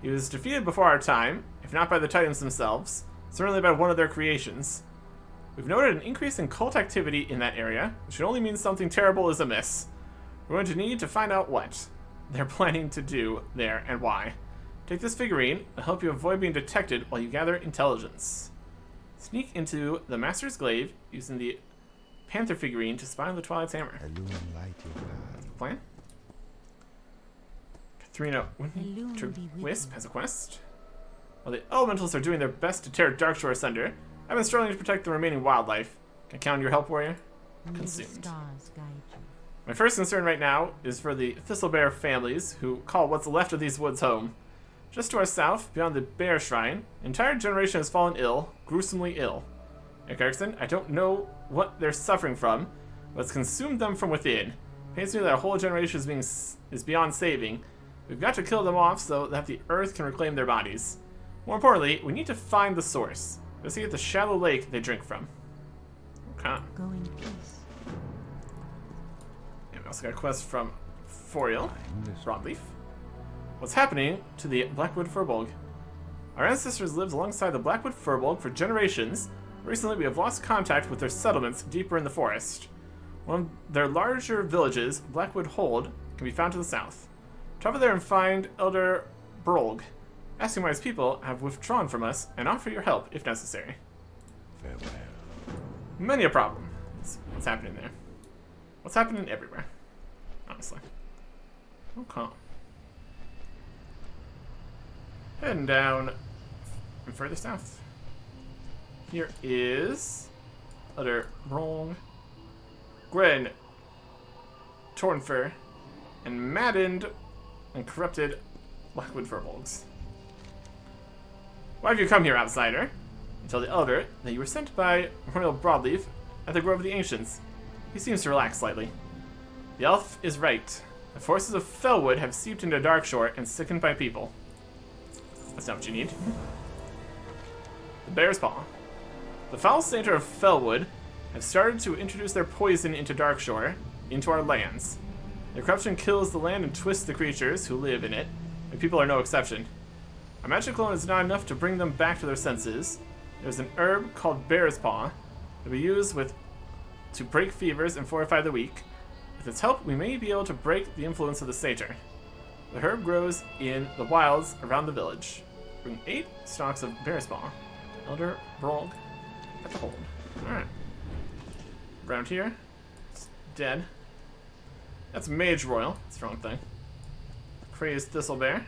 He was defeated before our time, if not by the Titans themselves, certainly by one of their creations. We've noted an increase in cult activity in that area, which should only mean something terrible is amiss. We're going to need to find out what they're planning to do there and why. Take this figurine, it'll help you avoid being detected while you gather intelligence. Sneak into the Master's Glaive using the Panther figurine to spy on the Twilight's Hammer. Elune light your path. Plan? Katharina Elune be with Wisp you. has a quest. While the elementals are doing their best to tear Darkshore asunder, I've been struggling to protect the remaining wildlife. Can I count on your help, warrior? May the Consumed. stars guide you. My first concern right now is for the Thistlebear families who call what's left of these woods home. Just to our south, beyond the Bear Shrine, an entire generation has fallen ill, gruesomely ill. Eric Erickson, I don't know what they're suffering from, but it's consumed them from within. Pains me that a whole generation is beyond saving. We've got to kill them off so that the earth can reclaim their bodies. More importantly, we need to find the source. Investigate the shallow lake they drink from. Okay. Go in peace. And we also got a quest from Foriel, Timeless. Broadleaf. What's happening to the Blackwood Furbolg? Our ancestors lived alongside the Blackwood Furbolg for generations. Recently, we have lost contact with their settlements deeper in the forest. One of their larger villages, Blackwood Hold, can be found to the south. Travel there and find Elder Brolg. Asking wise people have withdrawn from us and offer your help if necessary. Farewell. Many a problem. What's happening there? What's happening everywhere? Honestly. Okay. Heading down and further south. Here is Utter Wrong, Gren, Tornfur, and maddened and corrupted Blackwood Furbolgs. Why have you come here, outsider? You tell the elder that you were sent by Royal Broadleaf at the Grove of the Ancients. He seems to relax slightly. The elf is right. The forces of Felwood have seeped into Darkshore and sickened my people. That's not what you need. The Bear's Paw. The foul satyr of Felwood have started to introduce their poison into Darkshore, into our lands. Their corruption kills the land and twists the creatures who live in it, and people are no exception. A magic alone is not enough to bring them back to their senses. There's an herb called Bear's Paw that we use to break fevers and fortify the weak. With its help, we may be able to break the influence of the satyr. The herb grows in the wilds around the village. Bring 8 stalks of Bear's Paw. Elder Brog at the hold. Alright. Around here. It's dead. That's Mage Royal. That's the wrong thing. Crazed Thistlebear.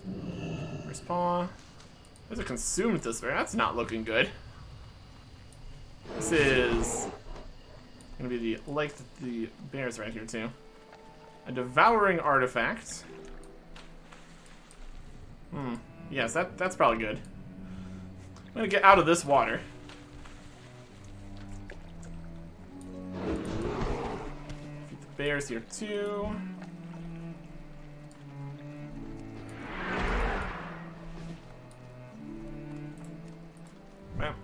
Bear's Paw. There's a consumed Thistlebear. That's not looking good. This is gonna be the bears right here too. A devouring artifact. Yes, that's probably good. I'm gonna get out of this water. Feed the bears here too. Well,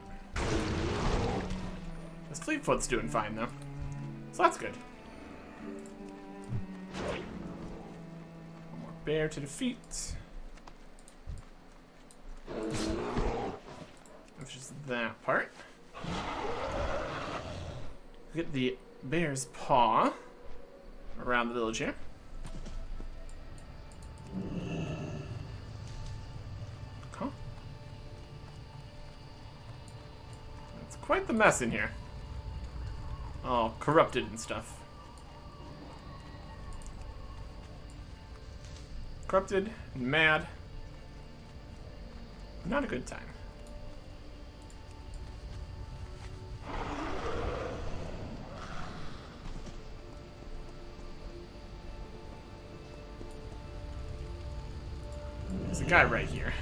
this Fleetfoot's doing fine though, so that's good. One more bear to defeat. Which is that part. Get the Bear's Paw around the village here. Okay. It's quite the mess in here. All corrupted and stuff. Corrupted and mad. Not a good time. There's a guy right here.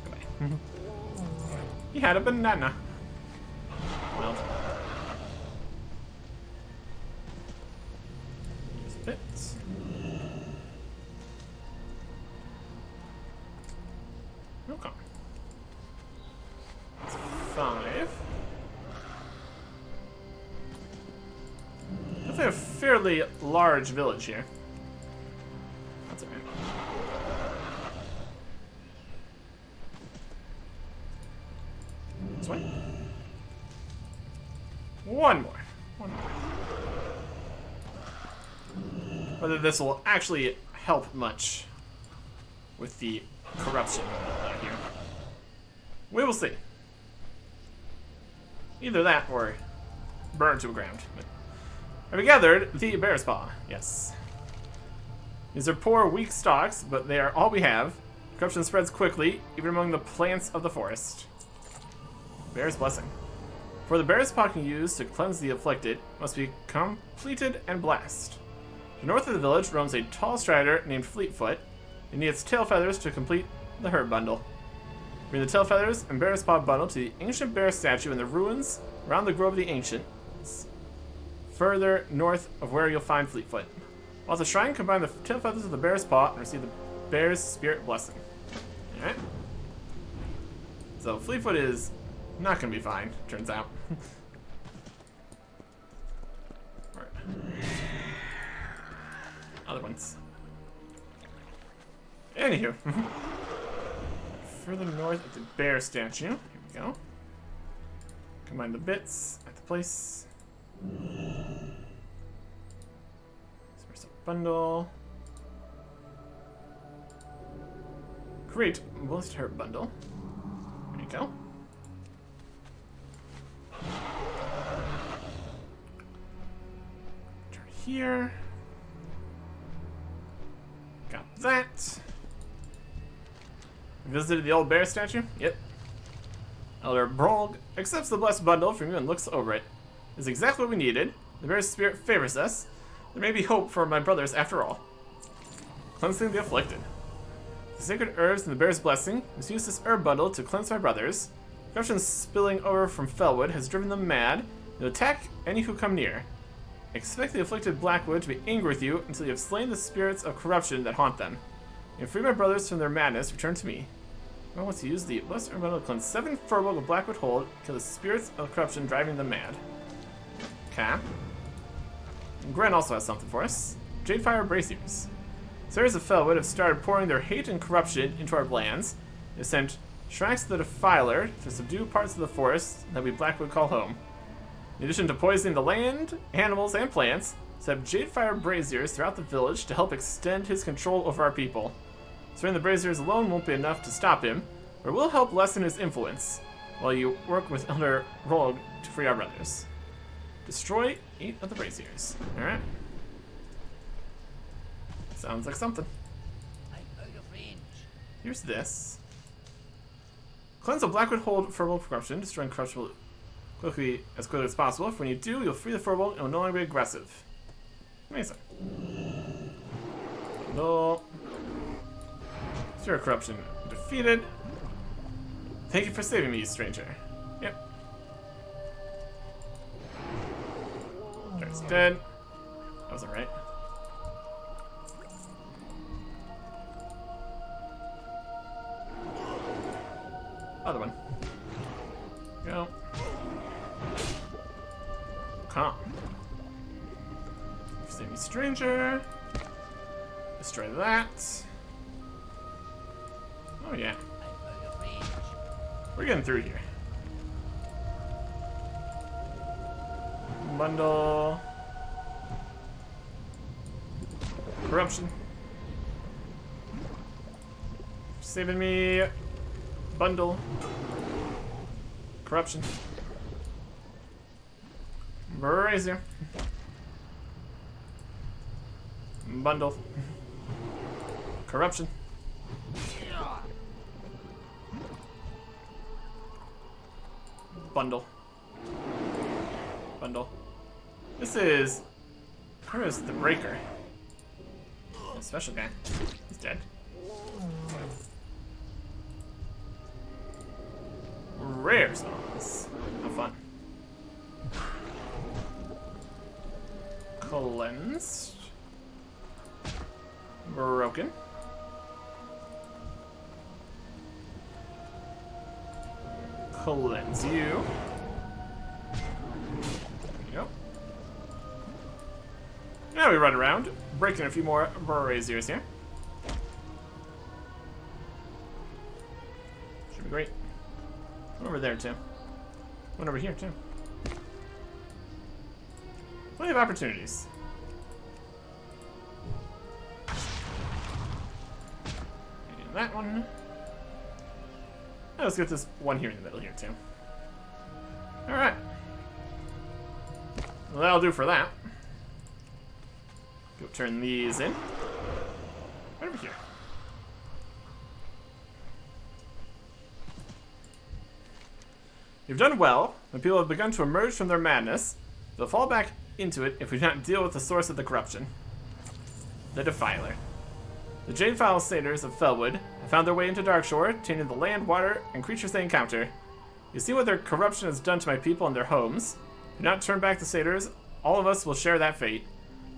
Goodbye. He had a banana. Well. Just bits. Okay. That's 5. Definitely a fairly large village here. That's okay. This way. One more. Whether this will actually help much with the corruption out here. We will see. Either that or burn to the ground. But have we gathered the Bear's Paw? Yes. These are poor, weak stalks, but they are all we have. Corruption spreads quickly, even among the plants of the forest. Bear's Blessing. For the Bear's Paw can use to cleanse the afflicted, must be completed and blessed. To the north of the village roams a tall strider named Fleetfoot, and needs tail feathers to complete the herb bundle. Bring the tail feathers and Bear's Paw bundle to the ancient bear statue in the ruins around the Grove of the Ancients, further north of where you'll find Fleetfoot. While at the shrine, combine the tail feathers of the Bear's Paw and receive the Bear's Spirit Blessing. Alright. So Fleetfoot is not gonna be fine, turns out. Alright. Other ones. Anywho. Further north at the bear statue. Here we go. Combine the bits at the place. Source up bundle. Create list herb bundle. There you go. here. Got that. Visited the old bear statue? Yep. Elder Brolg accepts the blessed bundle from you and looks over it. It's exactly what we needed. The bear's spirit favors us. There may be hope for my brothers after all. Cleansing the afflicted. The sacred herbs and the bear's blessing has used this herb bundle to cleanse my brothers. Corruption spilling over from Felwood has driven them mad. They'll attack any who come near. Expect the afflicted Blackwood to be angry with you until you have slain the spirits of corruption that haunt them. And free my brothers from their madness, return to me. I want to use the blessed herb bundle to cleanse 7 furbolg of Blackwood hold, kill the spirits of corruption driving them mad. Okay. Gren also has something for us. Jadefire Braziers. Satyrs of Felwood have started pouring their hate and corruption into our lands. They've sent Shrax the Defiler to subdue parts of the forest that we Blackwood call home. In addition to poisoning the land, animals, and plants, set up Jadefire Braziers throughout the village to help extend his control over our people. Serving the Braziers alone won't be enough to stop him, but it will help lessen his influence, while you work with Elder Rogue to free our brothers. Destroy 8 of the Braziers. Alright. Sounds like something. I'm out of range. Here's this. Cleanse the Blackwood hold Furbolg corruption, destroying corruption as quickly as possible. If when you do, you'll free the Furbolg and will no longer be aggressive. Amazing. No. Zero corruption defeated. Thank you for saving me, stranger. Yep. It's dead. That wasn't right. Other one. Go. Come. Save me, stranger. Destroy that. Oh yeah. I'm out of range. We're getting through here. Bundle. Corruption. Saving me. Bundle. Corruption. Brazier. Bundle. Corruption. Bundle. Bundle. This is... Where is the Breaker? A special guy. He's dead. Rare songs. How fun. Cleansed. Broken. Cleanse you. There you go. Now we run around, breaking a few more braziers here. Should be great. One over there too. One over here too. Plenty of opportunities. And that one. Let's get this one here in the middle here too. Alright. Well, that'll do for that. Go turn these in. Right over here. You've done well. When people have begun to emerge from their madness, they'll fall back into it if we do not deal with the source of the corruption. The Defiler. The Jadefire Satyrs of Felwood have found their way into Darkshore, tainting the land, water, and creatures they encounter. You see what their corruption has done to my people and their homes. Do not turn back the Satyrs. All of us will share that fate.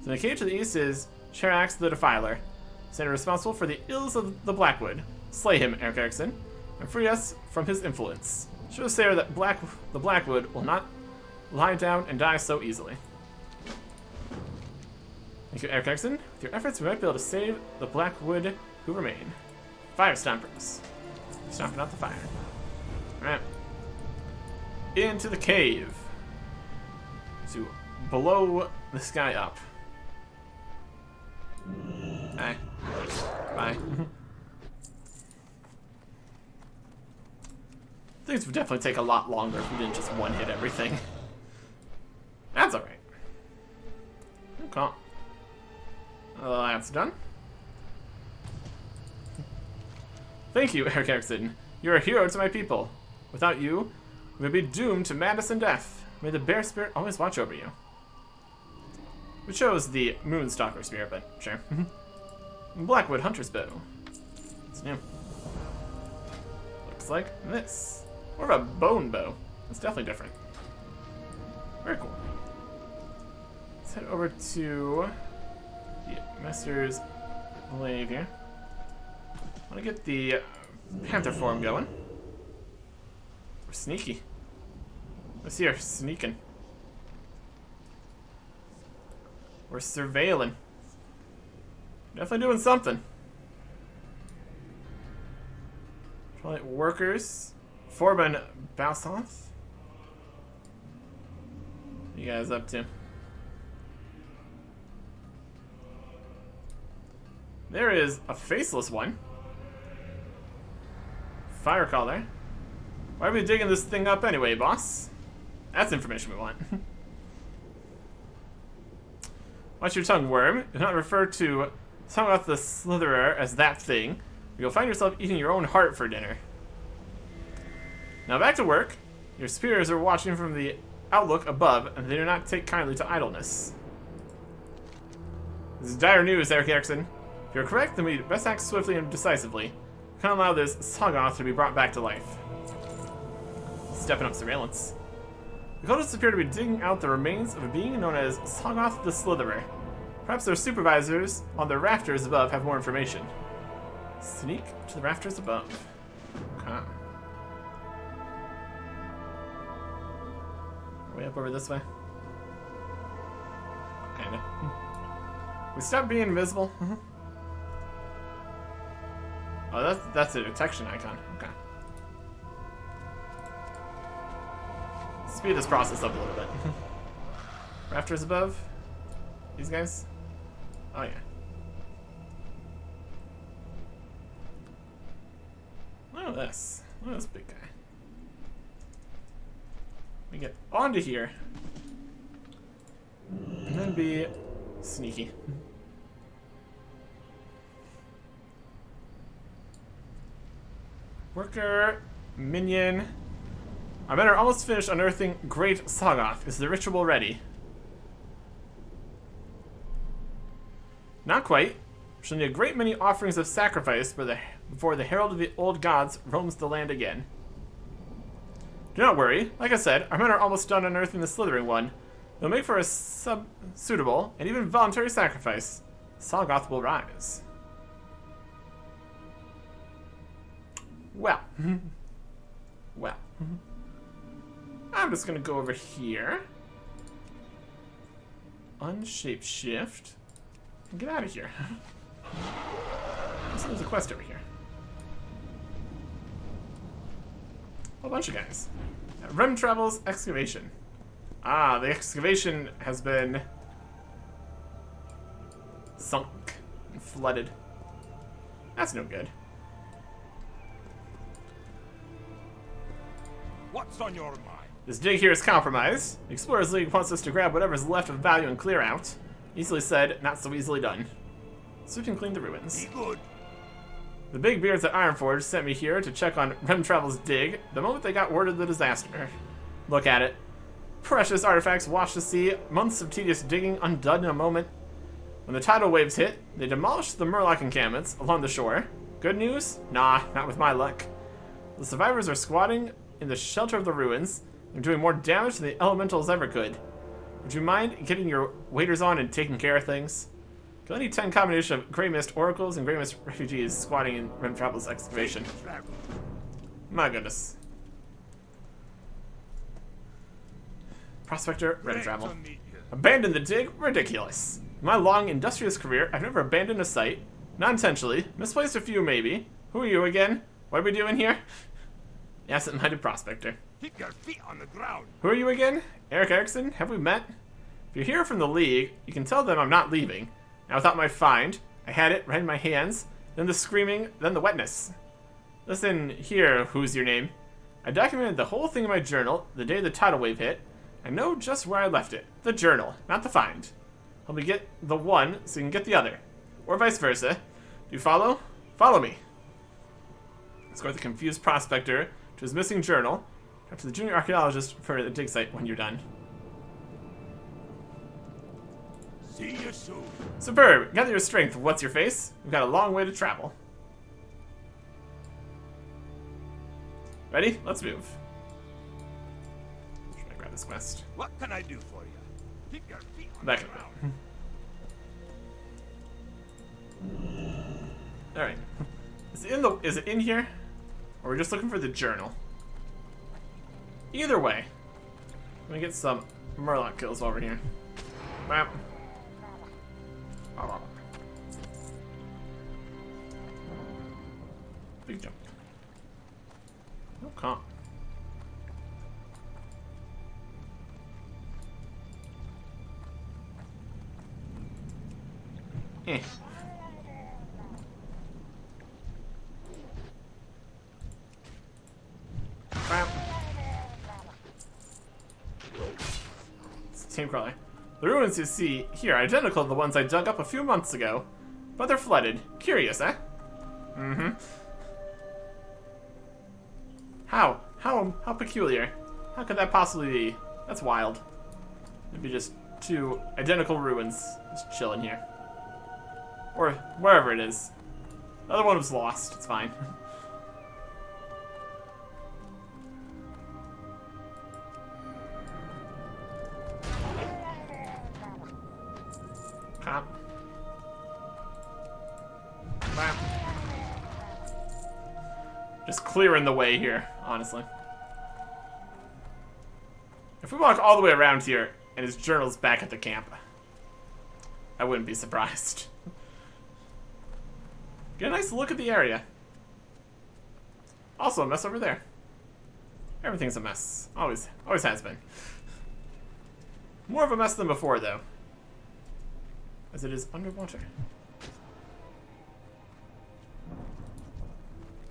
So in the cave to the east is Charax the Defiler, Satyr responsible for the ills of the Blackwood. Slay him, Eric Erickson, and free us from his influence. Show Satyr that the Blackwood will not lie down and die so easily. Thank you, Eric Erickson. With your efforts, we might be able to save the Blackwood who remain. Fire Stompers. Stomping out the fire. Alright. Into the cave. To blow this guy up. Bye. Bye. Things would definitely take a lot longer if we didn't just one-hit everything. That's alright. Cool. That's done. Thank you, Eric Erickson. You're a hero to my people. Without you, we would be doomed to madness and death. May the bear spirit always watch over you. We chose the Moonstalker spear, but sure. Blackwood Hunter's bow. It's new. Looks like this. More of a bone bow. It's definitely different. Very cool. Let's head over to the Master's Glaive here. I want to get the Panther form going. We're sneaky. Let's see her sneaking. We're surveilling. Definitely doing something. Probably workers. Forbin Bausoth. What are you guys up to? There is a faceless one. Fire caller. Why are we digging this thing up anyway, boss? That's information we want. Watch your tongue, worm. Do not refer to talk about the Slitherer as that thing, or you'll find yourself eating your own heart for dinner. Now back to work. Your spears are watching from the outlook above, and they do not take kindly to idleness. This is dire news, Eric Erickson. If you're correct, then we best act swiftly and decisively. We can't allow this Sagoth to be brought back to life. Stepping up surveillance. The cultists appear to be digging out the remains of a being known as Sagoth the Slitherer. Perhaps their supervisors on the rafters above have more information. Sneak to the rafters above. Okay. Way up over this way? Kinda. We stopped being invisible. Oh, that's a detection icon. Okay. Speed this process up a little bit. Rafters above? These guys? Oh, yeah. Look at this. Look at this big guy. We get onto here. And then be sneaky. Worker, minion. Our men are almost finished unearthing Great Sagoth. Is the ritual ready? Not quite. She'll need a great many offerings of sacrifice before the Herald of the Old Gods roams the land again. Do not worry. Like I said, our men are almost done unearthing the slithering one. They'll make for a suitable and even voluntary sacrifice. Sagoth will rise. Well. Well. I'm just gonna go over here. Unshape shift. And get out of here. There's a quest over here. A bunch of guys. Rem Travels excavation. Ah, the excavation has been sunk and flooded. That's no good. What's on your mind? This dig here is compromised. The Explorers League wants us to grab whatever's left of value and clear out. Easily said, not so easily done. Sweep and clean the ruins. Be good. The big beards at Ironforge sent me here to check on Rem Travel's dig the moment they got word of the disaster. Look at it. Precious artifacts washed to sea, months of tedious digging undone in a moment. When the tidal waves hit, they demolished the Murloc encampments along the shore. Good news? Nah, not with my luck. The survivors are squatting in the shelter of the ruins and doing more damage than the elementals ever could. Would you mind getting your waders on and taking care of things? Kill any 10 combination of Grey Mist oracles and Grey Mist refugees squatting in Rem Travel's excavation. My goodness. Prospector, Rem Travel. Abandon the dig? Ridiculous. In my long, industrious career, I've never abandoned a site. Not intentionally. Misplaced a few, maybe. Who are you again? What are we doing here? Absent-minded prospector. Keep your feet on the ground. Who are you again? Eric Erickson? Have we met? If you're here from the League, you can tell them I'm not leaving. Now without my find, I had it right in my hands, then the screaming, then the wetness. Listen here, who's your name? I documented the whole thing in my journal the day the tidal wave hit. I know just where I left it. The journal, not the find. help me get the one so you can get the other. Or vice versa. Do you follow? Follow me. Escort the confused prospector to his missing journal. Talk to the junior archaeologist for the dig site when you're done. See you soon. Superb! Gather your strength. What's your face? We've got a long way to travel. Ready? Let's move. Should I grab this quest? What can I do for you? Keep your feet on Back the up. ground. Alright. Is it in here? Or we're just looking for the journal? Either way. Let me get some Murloc kills over here. Bam. Big jump. No comp. Eh. Bam. It's a team crawler. The ruins you see here are identical to the ones I dug up a few months ago, but they're flooded. Curious, eh? Mm-hmm. How peculiar. How could that possibly be? That's wild. It'd be just two identical ruins just chilling here. Or wherever it is. The other one was lost. It's fine. Cop. Bam. Just clearing the way here, honestly. If we walk all the way around here and his journal's back at the camp, I wouldn't be surprised. Get a nice look at the area. Also a mess over there. Everything's a mess. Always has been. More of a mess than before, though, as it is underwater.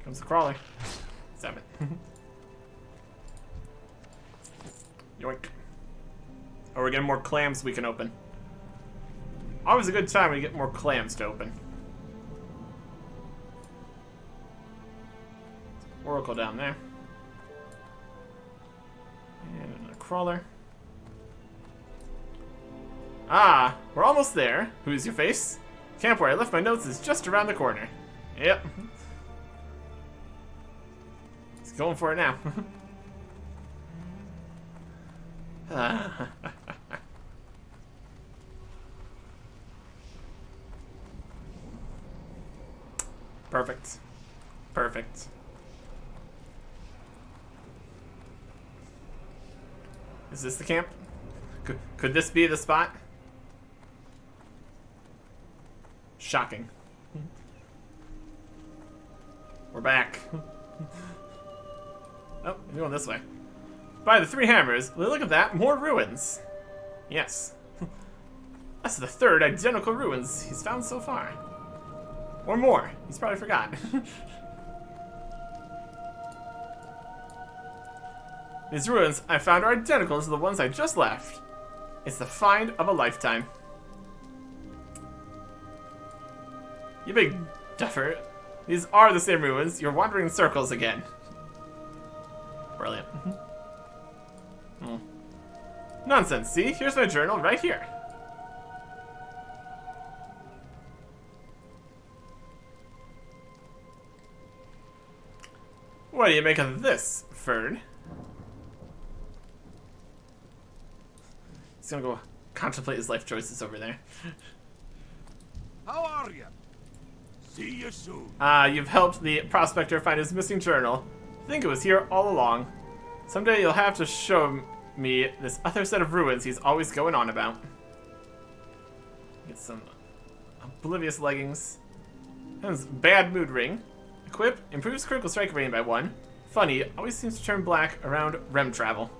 Comes the crawler. Stab it. Yoink. Oh, we're getting more clams we can open. Always a good time when you get more clams to open. Oracle down there. And another crawler. Ah, we're almost there. Who's your face? Camp where I left my notes is just around the corner. Yep. He's going for it now. Perfect. Perfect. Is this the camp? Could this be the spot? Shocking. We're back. Oh, we're going this way. By the three hammers, look at that, more ruins. Yes. That's the third identical ruins he's found so far. Or more. He's probably forgot. These ruins I found are identical to the ones I just left. It's the find of a lifetime. You big duffer. These are the same ruins. You're wandering in circles again. Brilliant. Nonsense, see? Here's my journal right here. What do you make of this, Fern? He's gonna go contemplate his life choices over there. How are you? See you soon. You've helped the prospector find his missing journal. I think it was here all along. Someday you'll have to show me this other set of ruins he's always going on about. Get some oblivious leggings. His bad mood ring. Equip, improves critical strike rating by 1. Funny, always seems to turn black around REM travel.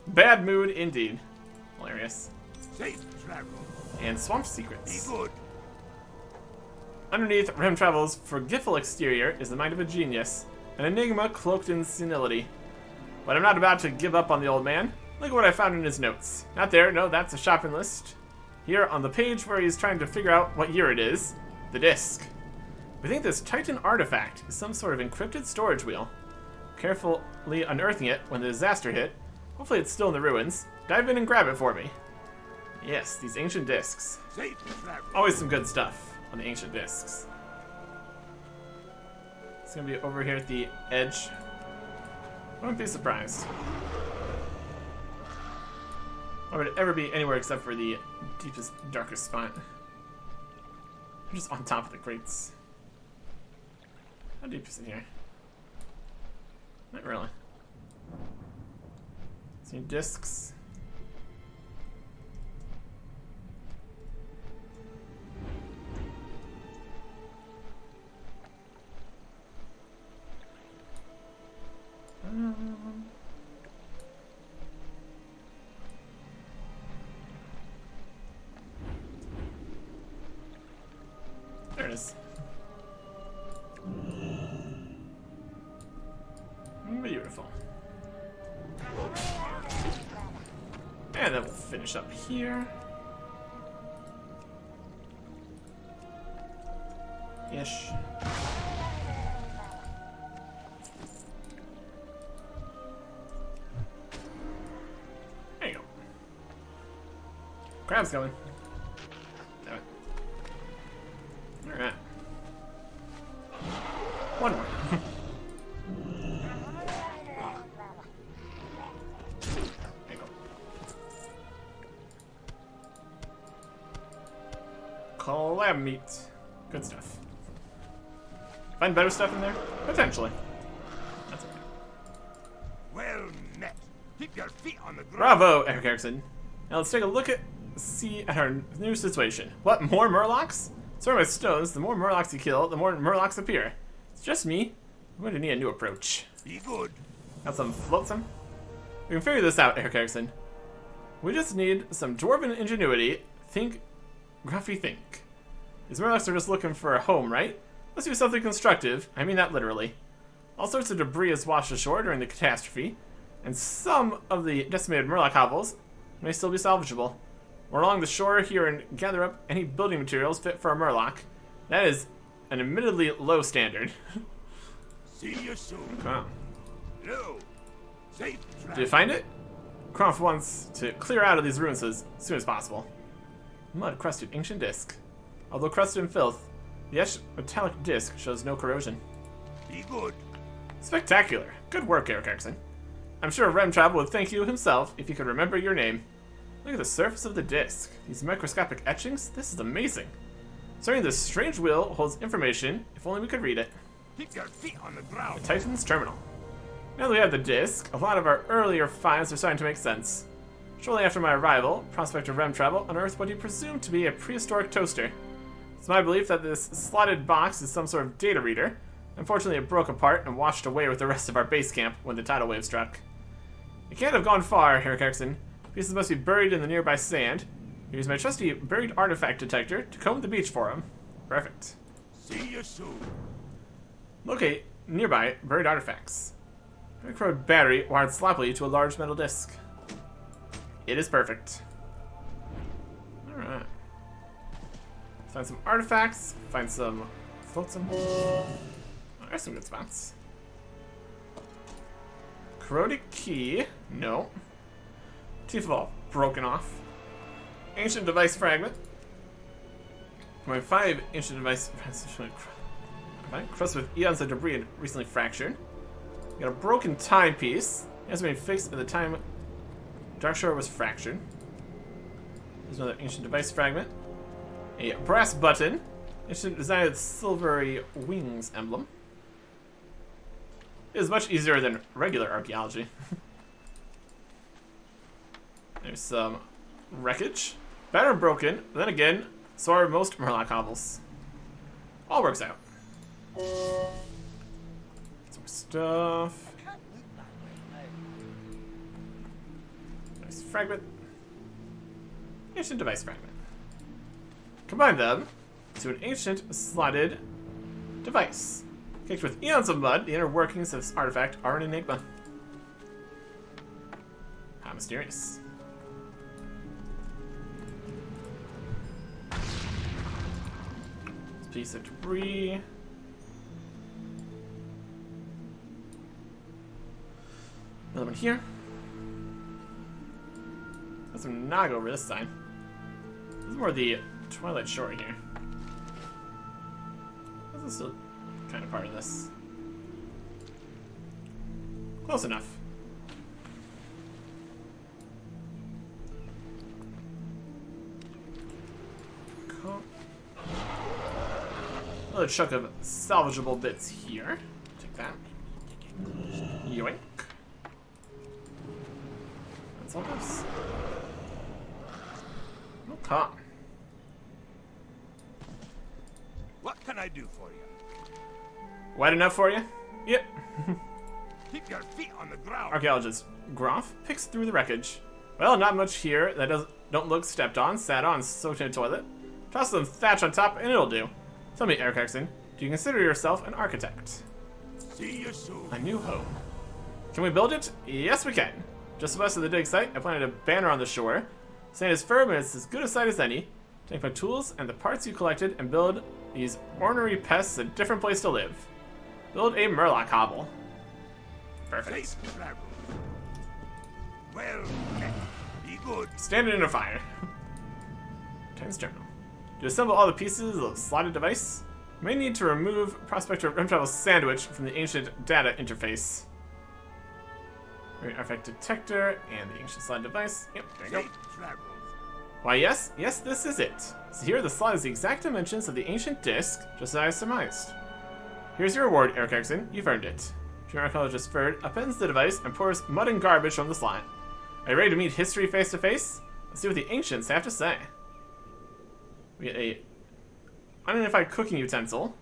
Bad mood indeed. Hilarious. Safe travel. And swamp Be secrets. good. Underneath REM travel's forgetful exterior is the mind of a genius, an enigma cloaked in senility. But I'm not about to give up on the old man. Look at what I found in his notes. Not there, no, that's a shopping list. Here on the page where he's trying to figure out what year it is, the disc. We think this Titan artifact is some sort of encrypted storage wheel. Carefully unearthing it when the disaster hit. Hopefully it's still in the ruins. Dive in and grab it for me. Yes, these ancient discs. Safe travel. Always some good stuff on the ancient discs. It's gonna be over here at the edge. I wouldn't be surprised. Why would it ever be anywhere except for the deepest, darkest spot? I'm just on top of the crates. How deep is it here? Not really. See discs. There it is. Beautiful. And then we'll finish up here. Ish. There you go. Crab's coming. Damn it. Alright. One more. There you go. Collab meat. Good stuff. Find better stuff in there? Potentially. That's okay. Well met. Keep your feet on the ground. Bravo, Eric Erickson. Now let's take a look at our new situation. What, more Murlocs? Sorry with stones, the more Murlocs you kill, the more Murlocs appear. It's just me. I'm going to need a new approach. Be good. Got some flotsam? We can figure this out, Eric Erickson. We just need some dwarven ingenuity. Think, gruffy think. These Murlocs are just looking for a home, right? Let's do something constructive. I mean that literally. All sorts of debris is washed ashore during the catastrophe, and some of the decimated Murloc hovels may still be salvageable. We're along the shore here and gather up any building materials fit for a Murloc. That is an admittedly low standard. See you soon. Wow. No. Safe travel. Did you find it? Croft wants to clear out of these ruins as soon as possible. Mud-crusted ancient disc. Although crusted in filth, the etched metallic disc shows no corrosion. Be good. Spectacular. Good work, Eric Erickson. I'm sure Rem Travel would thank you himself if he could remember your name. Look at the surface of the disc. These microscopic etchings? This is amazing. Certainly this strange wheel holds information, if only we could read it. Keep your feet on the ground. The Titan's Terminal. Now that we have the disc, a lot of our earlier finds are starting to make sense. Shortly after my arrival, Prospector Rem Travel unearthed what he presumed to be a prehistoric toaster. It's my belief that this slotted box is some sort of data reader. Unfortunately, it broke apart and washed away with the rest of our base camp when the tidal wave struck. It can't have gone far, Eric Erickson. Pieces must be buried in the nearby sand. I use my trusty buried artifact detector to comb the beach for him. Perfect. See you soon. Locate nearby buried artifacts. Micro battery wired sloppily to a large metal disc. It is perfect. Alright. Find some artifacts. Find some flotsam. Oh, there's some good spots. Corroded key. No. Teeth of all broken off. Ancient device fragment. My 5 ancient device crusted with eons of debris and recently fractured. We got a broken timepiece. It has been fixed at the time Darkshore was fractured. There's another ancient device fragment. A brass button. Ancient design with silvery wings emblem. It is much easier than regular archaeology. There's some wreckage. Better and broken, but then again, so are most Murloc hovels. All works out. Some stuff. Nice fragment. Ancient device fragment. Combine them to an ancient slotted device. Caked with eons of mud, the inner workings of this artifact are an enigma. How mysterious. Piece of debris. Another one here. Got some Nog over this side. This is more the Twilight Shore here. This is still kind of part of this. Close enough. Cool. Another chunk of salvageable bits here. Take that. Yoink. That's all this. Okay. What can I do for you? Wide enough for you? Yep. Keep your feet on the ground. Archaeologist Groff picks through the wreckage. Well, not much here that don't look stepped on, sat on, soaked in a toilet. Toss some thatch on top and it'll do. Tell me, Eric Erickson, do you consider yourself an architect? See you soon. A new home. Can we build it? Yes, we can. Just west of the dig site, I planted a banner on the shore. Sand is firm and it's as good a site as any. Take my tools and the parts you collected and build these ornery pests a different place to live. Build a Murloc hovel. Perfect. Safe travel. Well met. Be good. Standing in a fire. Times terminal. To assemble all the pieces of the slotted device, you may need to remove Prospector Remtravel's sandwich from the ancient data interface. Artifact detector and the ancient slot device. Yep, there you go. Safe travels. Why, yes, this is it. So here, the slot is the exact dimensions of the ancient disc, just as I surmised. Here's your reward, Eric Erickson. You've earned it. Junior Archaeologist Ferd appends the device and pours mud and garbage from the slot. Are you ready to meet history face to face? Let's see what the ancients have to say. We get a unidentified cooking utensil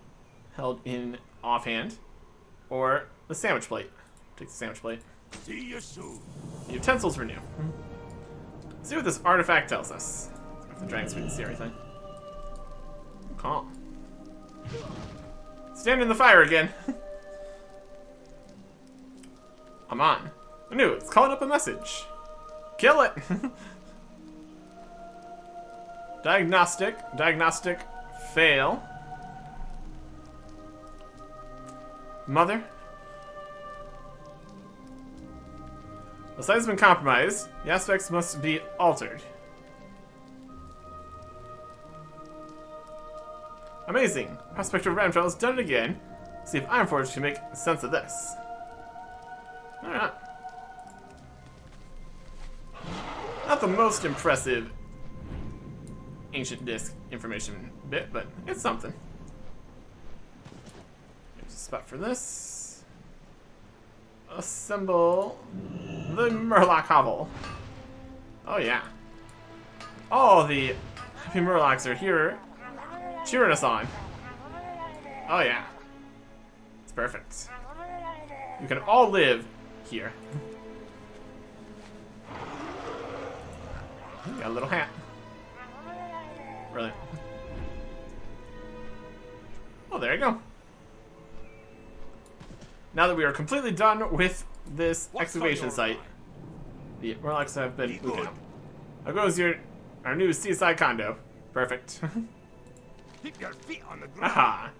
held in offhand, or the sandwich plate. Take the sandwich plate. See you soon. The utensils were new. Let's see what this artifact tells us. If the dragon so we can see everything. Calm. Stand in the fire again. I'm on. I knew it's calling up a message. Kill it. Diagnostic, fail. Mother. The site has been compromised. The aspects must be altered. Amazing. Prospector Ramtrail has done it again. See if Ironforge can make sense of this. Alright. Not the most impressive ancient disc information bit, but it's something. There's a spot for this. Assemble the Murloc hovel. Oh yeah. All the happy Murlocs are here cheering us on. Oh yeah. It's perfect. You can all live here. Got a little hat. Brilliant. Oh, there you go. Now that we are completely done with this excavation site, the Murlocs have been moved out. How goes our new seaside condo? Perfect. Keep your feet on the ground. Aha!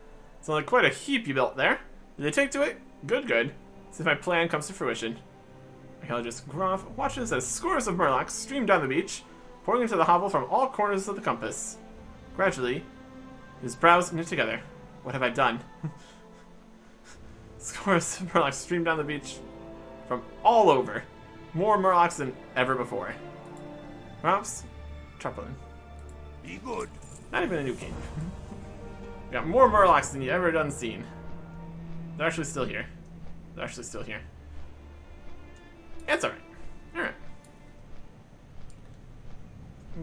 It's only quite a heap you built there. Did they take to it? Good, good. See if my plan comes to fruition. Archaeologist Groff watches as scores of Murlocs stream down the beach, pouring into the hovel from all corners of the compass. Gradually, his brows knit together. What have I done? Scores of Murlocs stream down the beach from all over. More Murlocs than ever before. Perhaps troubling. Be good. Not even a new king. We got more Murlocs than you ever done seen. They're actually still here. They're actually still here. It's alright. Alright.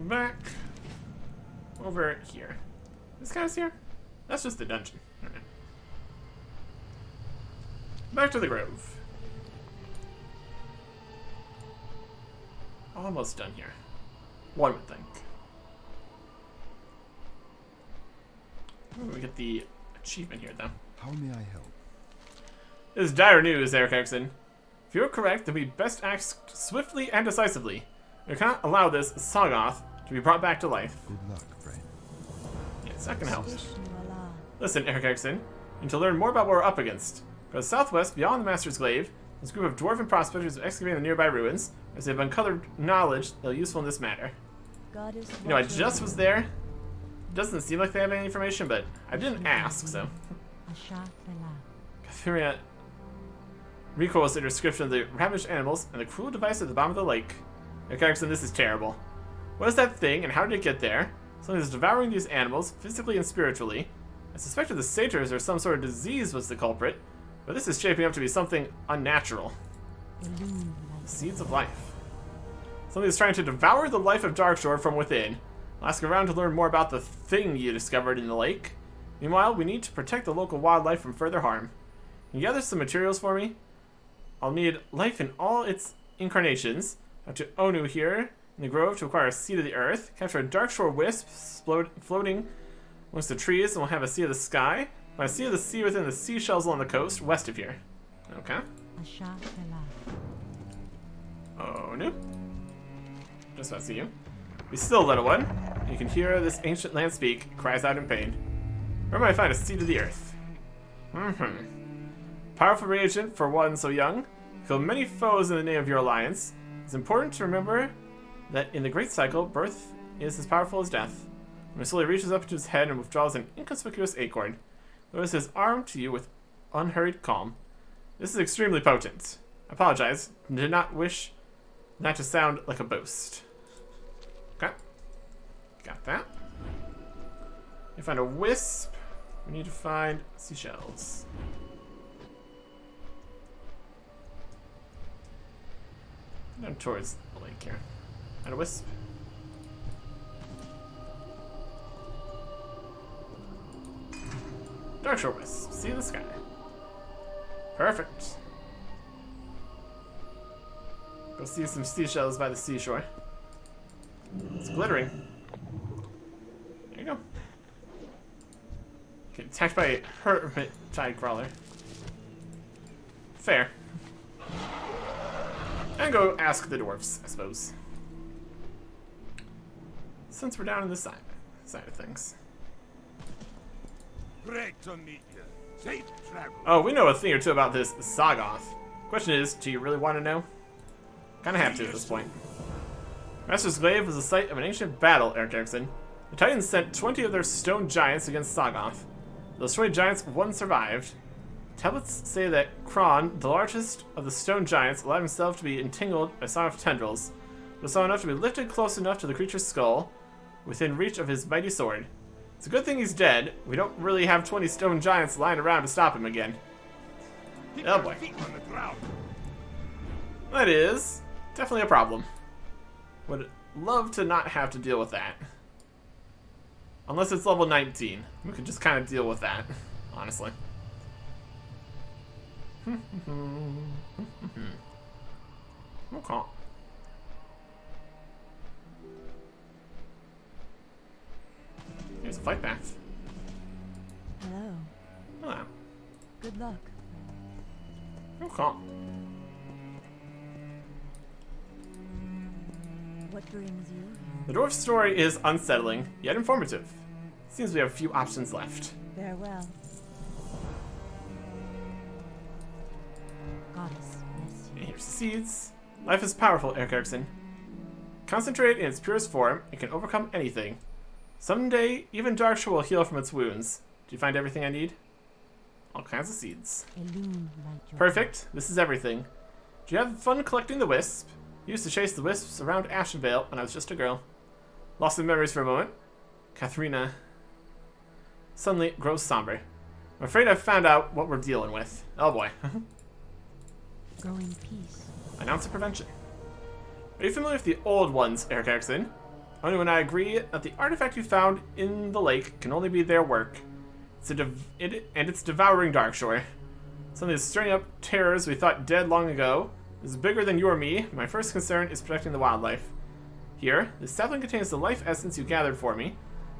Back over here. This guy's here? That's just the dungeon. Alright. Back to the grove. Almost done here. One would think. Ooh, we get the achievement here, though. How may I help? This is dire news, Eric Erickson. If you're correct, then we best act swiftly and decisively. We cannot allow this Sagoth to be brought back to life. Good luck, friend. Yeah, it's not gonna help. Ishnu Allah. Listen, Eric Erickson, and to learn more about what we're up against. Go southwest, beyond the Master's Glaive, there's a group of dwarven prospectors excavating the nearby ruins, as they've uncovered knowledge that will be useful in this matter. Goddess You know, I just was there. It doesn't seem like they have any information, but I didn't ask, so. Catherine recoils at her description of the ravaged animals and the cruel device at the bottom of the lake. Eric Erickson, this is terrible. What is that thing, and how did it get there? Something that's devouring these animals, physically and spiritually. I suspected the satyrs or some sort of disease was the culprit, but this is shaping up to be something unnatural. Seeds of life. Something is trying to devour the life of Darkshore from within. I'll ask around to learn more about the thing you discovered in the lake. Meanwhile, we need to protect the local wildlife from further harm. Can you gather some materials for me? I'll need life in all its incarnations. Up to Onu here in the grove to acquire a seed of the earth. Capture a Darkshore wisp floating amongst the trees, and we'll have a sea of the sky. Find a sea of the sea within the seashells along the coast, west of here. Okay. Oh, no. Just about to see you. Be still, little one. You can hear this ancient land speak. It cries out in pain. Where might I find a seed of the earth? Powerful reagent for one so young. Kill many foes in the name of your alliance. It's important to remember that in the Great Cycle, birth is as powerful as death. When it slowly reaches up into his head and withdraws an inconspicuous acorn, lowers his arm to you with unhurried calm. This is extremely potent. I apologize. Did not wish that to sound like a boast. Okay. Got that. You find a wisp. We need to find seashells. Down towards the lake here. And a wisp. Darkshore wisp. See the sky. Perfect. Go see some seashells by the seashore. It's glittering. There you go. Get attacked by a hermit tide crawler. Fair. And go ask the dwarves, I suppose. Since we're down in this side of things. Great to meet you. Safe travel. Oh, we know a thing or two about this Sagoth. Question is, do you really want to know? Kinda have to at this point. Master's Glaive was the site of an ancient battle, Eric Erickson. The Titans sent 20 of their stone giants against Sagoth. Those 20 giants, one survived. Tablets say that Kron, the largest of the stone giants, allowed himself to be entangled by Sagoth tendrils, but saw enough to be lifted close enough to the creature's skull, within reach of his mighty sword. It's a good thing he's dead. We don't really have 20 stone giants lying around to stop him again. Oh boy. That is definitely a problem. Would love to not have to deal with that. Unless it's level 19. We could just kind of deal with that, honestly. Okay. Here's a fight path. Hello. Hello. Good luck. Okay. What brings you? The dwarf's story is unsettling, yet informative. Seems we have a few options left. Farewell. Goddess, bless you. And here's the seeds. Life is powerful, Eric Erickson. Concentrate in its purest form, it can overcome anything. Someday, even Darkshore will heal from its wounds. Do you find everything I need? All kinds of seeds. Perfect. This is everything. Do you have fun collecting the wisp? I used to chase the wisps around Ashenvale when I was just a girl. Lost in memories for a moment. Katharina suddenly grows somber. I'm afraid I've found out what we're dealing with. Oh boy. Go in peace. Announce a prevention. Are you familiar with the old ones, Eric Erickson? Only when I agree that the artifact you found in the lake can only be their work. It's devouring Darkshore. Something that's stirring up terrors we thought dead long ago. This is bigger than you or me. My first concern is protecting the wildlife. Here, this sapling contains the life essence you gathered for me.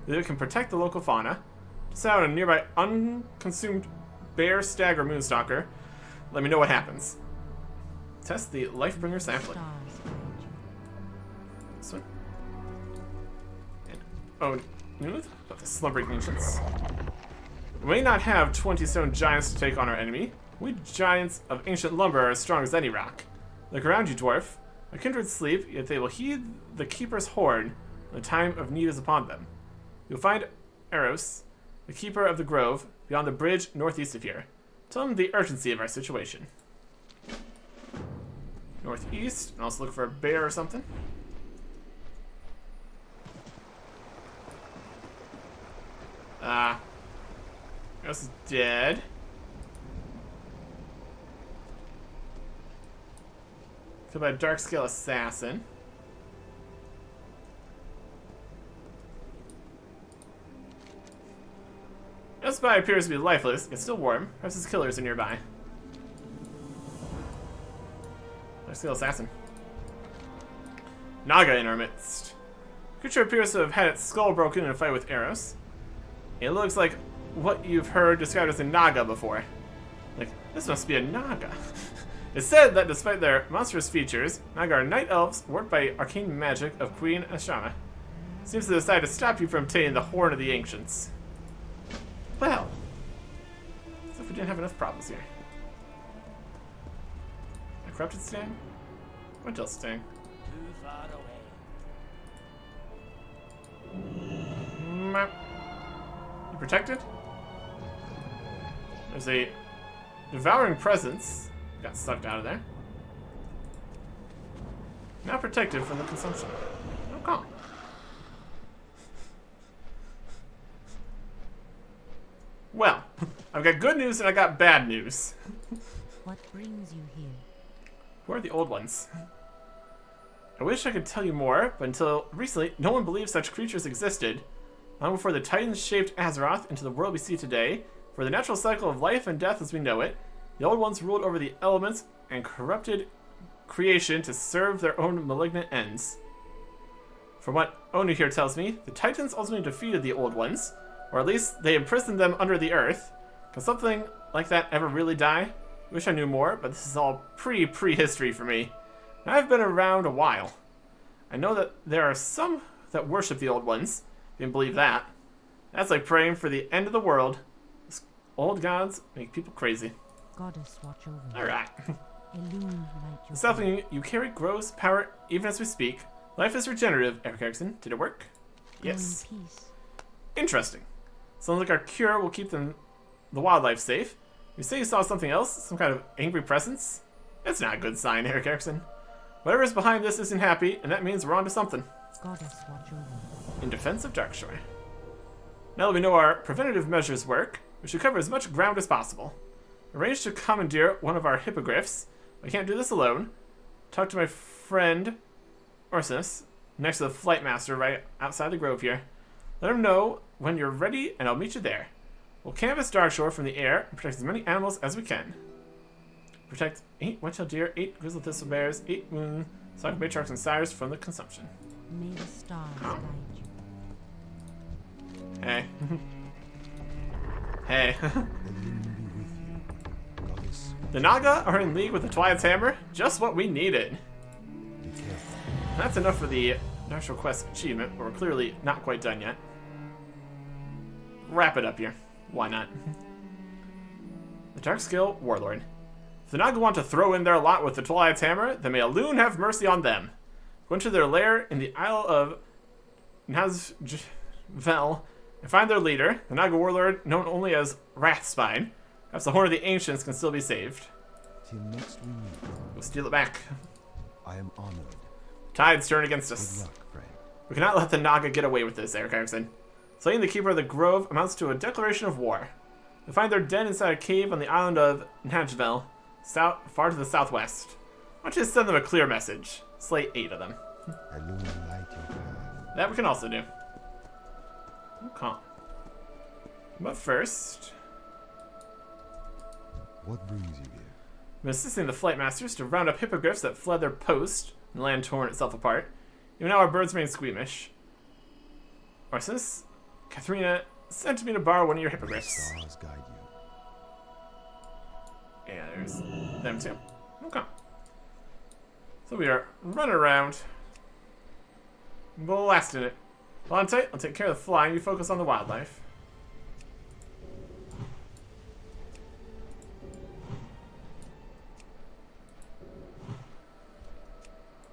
It can protect the local fauna. Just out a nearby unconsumed bear, stag, or moonstalker. Let me know what happens. Test the Lifebringer sapling. This one. And, oh, about the slumbering ancients. We may not have 20 stone giants to take on our enemy. We giants of ancient lumber are as strong as any rock. Look around you, dwarf. A kindred sleep, yet they will heed the keeper's horn when the time of need is upon them. You'll find Eros, the keeper of the grove, beyond the bridge northeast of here. Tell him the urgency of our situation. Northeast, and also look for a bear or something. Eros is dead. Killed by a dark scale assassin. This spy appears to be lifeless. It's still warm. Perhaps his killers are nearby. Dark scale assassin. Naga in our midst. Creature appears to have had its skull broken in a fight with Eros. It looks like what you've heard described as a Naga before. Like, this must be a Naga. It's said that despite their monstrous features, Naga are night elves worked by arcane magic of Queen Ashama. Seems to decide to stop you from obtaining the Horn of the Ancients. Well, as if we didn't have enough problems here. A corrupted sting? What else sting? Too far away. Map. You protected? There's a devouring presence. Got sucked out of there. Now protected from the consumption. Okay. Well, I've got good news and I got bad news. What brings you here? Who are the old ones? I wish I could tell you more, but until recently, no one believed such creatures existed. Long before the Titans shaped Azeroth into the world we see today, for the natural cycle of life and death as we know it, the old ones ruled over the elements and corrupted creation to serve their own malignant ends. From what Onu here tells me, the Titans ultimately defeated the old ones, or at least they imprisoned them under the earth. Can something like that ever really die? Wish I knew more, but this is all prehistory for me. And I've been around a while. I know that there are some that worship the old ones. If you can believe that. That's like praying for the end of the world. These old gods make people crazy. Goddess, watch over. Alright. Illume light your Something you carry grows power even as we speak. Life is regenerative, Eric Erickson. Did it work? Go in Yes. peace. Interesting. Sounds like our cure will keep the wildlife safe. You say you saw something else? Some kind of angry presence? That's not a good sign, Eric Erickson. Whatever's behind this isn't happy, and that means we're onto something. Goddess, watch over. In defense of Darkshore. Now that we know our preventative measures work, we should cover as much ground as possible. Arrange to commandeer one of our hippogriffs. I can't do this alone. Talk to my friend Ursus, next to the flight master right outside the grove here. Let him know when you're ready, and I'll meet you there. We'll canvass Darkshore from the air and protect as many animals as we can. Protect 8 white-tailed deer, 8 grizzled thistle bears, 8 moon, sock matriarchs and sires from the consumption. May the stars guide you. Hey. Hey. Illume be with you, goddess. The Naga are in league with the Twilight's Hammer. Just what we needed. Be careful. That's enough for the Darkshore Quest achievement, but we're clearly not quite done yet. Wrap it up here. Why not? The Darkscale Warlord. If the Naga want to throw in their lot with the Twilight's Hammer, then may Elune have mercy on them. Go into their lair in the Isle of Nazvel and find their leader, the Naga Warlord known only as Wrathspine. Perhaps the Horn of the Ancients can still be saved. Till next we meet, We'll steal it back. I am honored. Tides turn against Good us. luck, friend. We cannot let the Naga get away with this, Eric Erickson. Slaying the Keeper of the Grove amounts to a declaration of war. You'll find their den inside a cave on the island of Najvel, far to the southwest. Why don't you send them a clear message? Slay 8 of them. Illume light your path. That we can also do. Okay. But first, What brings you here? I'm assisting the Flight Masters to round up hippogriffs that fled their post and the land torn itself apart. Even now our birds remain squeamish. Ursus, Katharina sent me to borrow one of your hippogriffs. Stars guide you. Yeah, there's them too. Okay. So we are running around, blasting it. Hold on tight, I'll take care of the flying, you focus on the wildlife.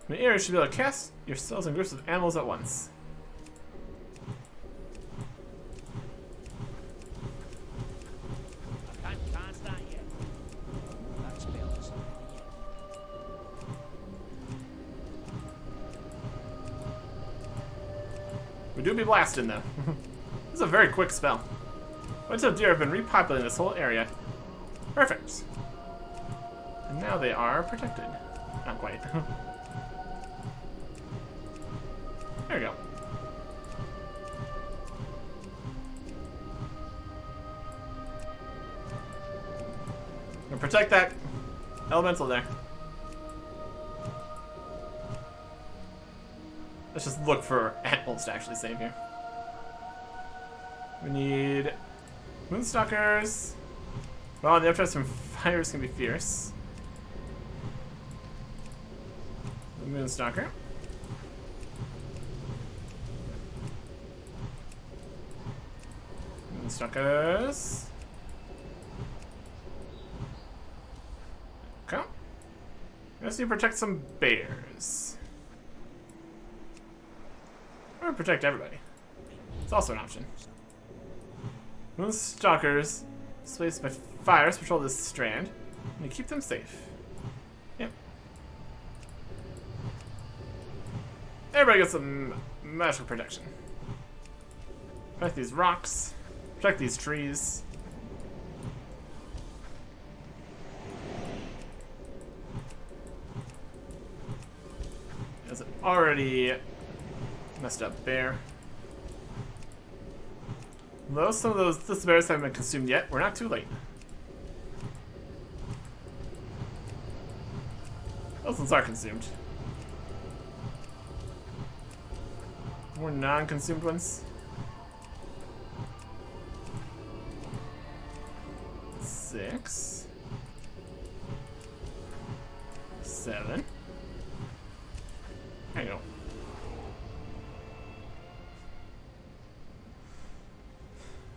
From the air, you should be able to cast your spells in groups of animals at once. I can't cast that yet. That spell isn't ready yet. We do be blasting though. This is a very quick spell. Bunch of deer have been repopulating this whole area. Perfect. And now they are protected. Not quite. There we go. Gonna protect that elemental there. Let's just look for animals to actually save here. We need Moonstalkers. Well, the updrafts from fire is gonna be fierce. The Moonstalker. Moonstalkers. Okay. Let's need to protect some bears. Or protect everybody. It's also an option. Moonstalkers, displaced by fires, patrol this strand, and we keep them safe. Yep. Everybody gets some magical protection. Protect these rocks. Protect these trees. There's an already messed up bear. Though some of those bears haven't been consumed yet, we're not too late. Those ones are consumed. More non-consumed ones. 6, 7. There you go.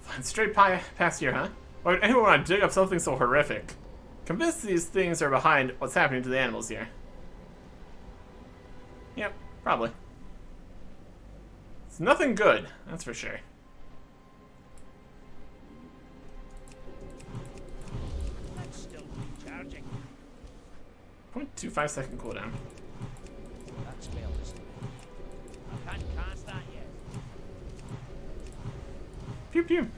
Flying straight past here, huh? Why would anyone want to dig up something so horrific? Convinced these things are behind what's happening to the animals here. Yep, probably. It's nothing good, that's for sure. That's still recharging. 0.25 second cooldown. That spell isn't ready. I can't cast that yet. Pew pew.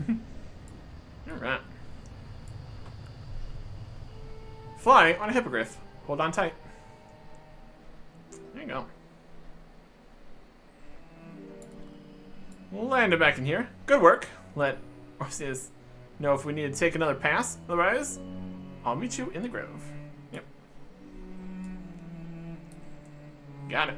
Alright. Fly on a hippogriff. Hold on tight. There you go. Land it back in here. Good work. Let Orpheus know if we need to take another pass. Otherwise, I'll meet you in the grove. Yep. Got it.